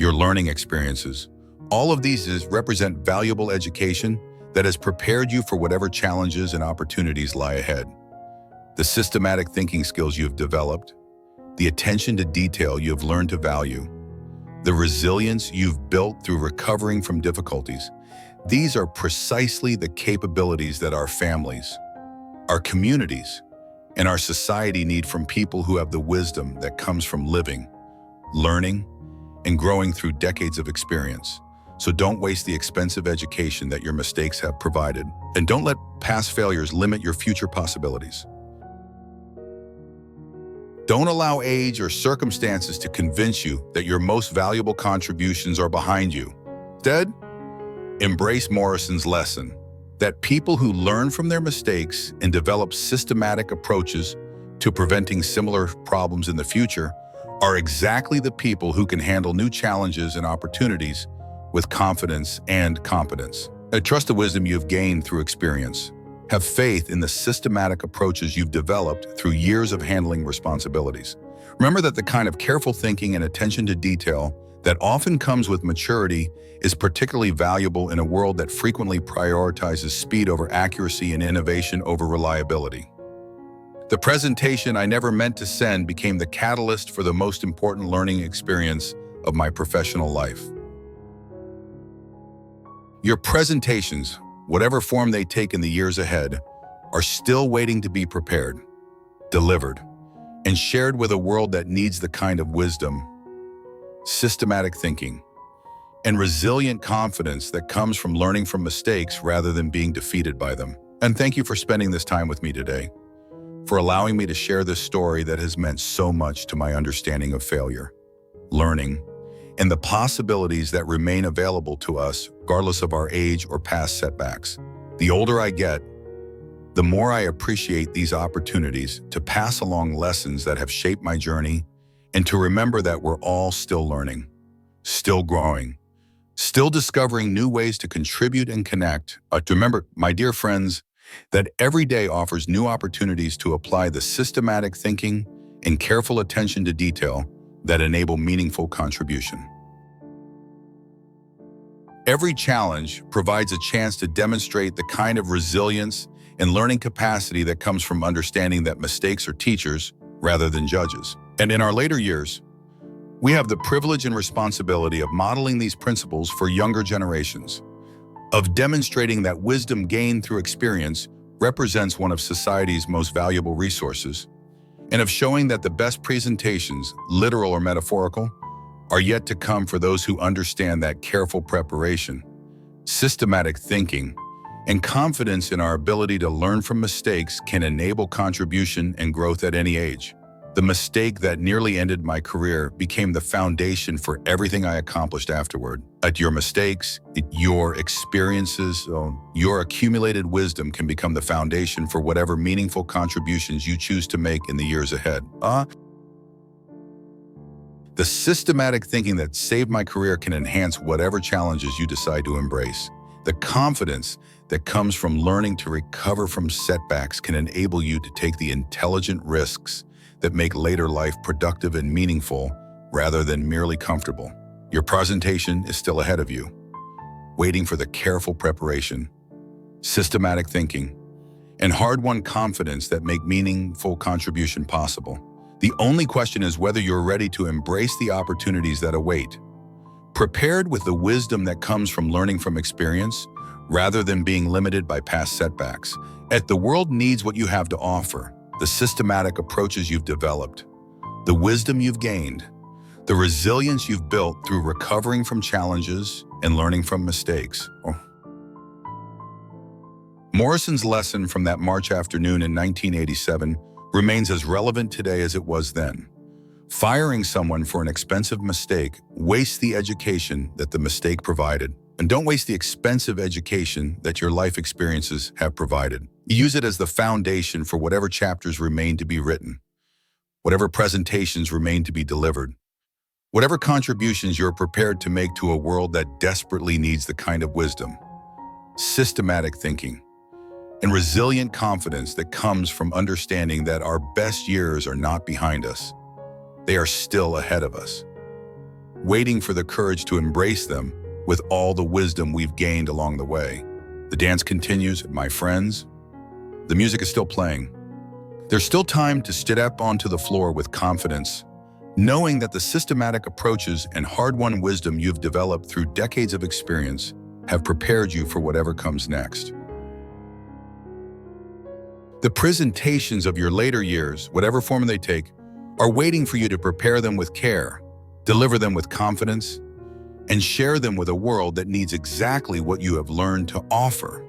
your learning experiences. All of these represent valuable education that has prepared you for whatever challenges and opportunities lie ahead. The systematic thinking skills you've developed, the attention to detail you have learned to value, the resilience you've built through recovering from difficulties. These are precisely the capabilities that our families, our communities, and our society need from people who have the wisdom that comes from living, learning, and growing through decades of experience. So don't waste the expensive education that your mistakes have provided, and don't let past failures limit your future possibilities. Don't allow age or circumstances to convince you that your most valuable contributions are behind you. Instead, embrace Morrison's lesson that people who learn from their mistakes and develop systematic approaches to preventing similar problems in the future are exactly the people who can handle new challenges and opportunities with confidence and competence. Trust the wisdom you've gained through experience. Have faith in the systematic approaches you've developed through years of handling responsibilities. Remember that the kind of careful thinking and attention to detail that often comes with maturity is particularly valuable in a world that frequently prioritizes speed over accuracy and innovation over reliability. The presentation I never meant to send became the catalyst for the most important learning experience of my professional life. Your presentations, whatever form they take in the years ahead, are still waiting to be prepared, delivered, and shared with a world that needs the kind of wisdom, systematic thinking, and resilient confidence that comes from learning from mistakes rather than being defeated by them. And thank you for spending this time with me today, for allowing me to share this story that has meant so much to my understanding of failure, learning, and the possibilities that remain available to us regardless of our age or past setbacks. The older I get, the more I appreciate these opportunities to pass along lessons that have shaped my journey and to remember that we're all still learning, still growing, still discovering new ways to contribute and connect. To remember, my dear friends, that every day offers new opportunities to apply the systematic thinking and careful attention to detail that enable meaningful contribution. Every challenge provides a chance to demonstrate the kind of resilience and learning capacity that comes from understanding that mistakes are teachers rather than judges. And in our later years, we have the privilege and responsibility of modeling these principles for younger generations, of demonstrating that wisdom gained through experience represents one of society's most valuable resources, and of showing that the best presentations, literal or metaphorical, are yet to come for those who understand that careful preparation, systematic thinking, and confidence in our ability to learn from mistakes can enable contribution and growth at any age. The mistake that nearly ended my career became the foundation for everything I accomplished afterward. At your mistakes, your experiences, your accumulated wisdom can become the foundation for whatever meaningful contributions you choose to make in the years ahead. The systematic thinking that saved my career can enhance whatever challenges you decide to embrace. The confidence that comes from learning to recover from setbacks can enable you to take the intelligent risks that make later life productive and meaningful rather than merely comfortable. Your presentation is still ahead of you, waiting for the careful preparation, systematic thinking, and hard-won confidence that make meaningful contribution possible. The only question is whether you're ready to embrace the opportunities that await, prepared with the wisdom that comes from learning from experience rather than being limited by past setbacks. The world needs what you have to offer, the systematic approaches you've developed, the wisdom you've gained, the resilience you've built through recovering from challenges and learning from mistakes. Morrison's lesson from that March afternoon in 1987 remains as relevant today as it was then. Firing someone for an expensive mistake wastes the education that the mistake provided. And don't waste the expensive education that your life experiences have provided. Use it as the foundation for whatever chapters remain to be written, whatever presentations remain to be delivered, whatever contributions you're prepared to make to a world that desperately needs the kind of wisdom, systematic thinking, and resilient confidence that comes from understanding that our best years are not behind us. They are still ahead of us. waiting for the courage to embrace them with all the wisdom we've gained along the way. The dance continues, my friends. The music is still playing. There's still time to step onto the floor with confidence, knowing that the systematic approaches and hard-won wisdom you've developed through decades of experience have prepared you for whatever comes next. The presentations of your later years, whatever form they take, are waiting for you to prepare them with care, deliver them with confidence, and share them with a world that needs exactly what you have learned to offer.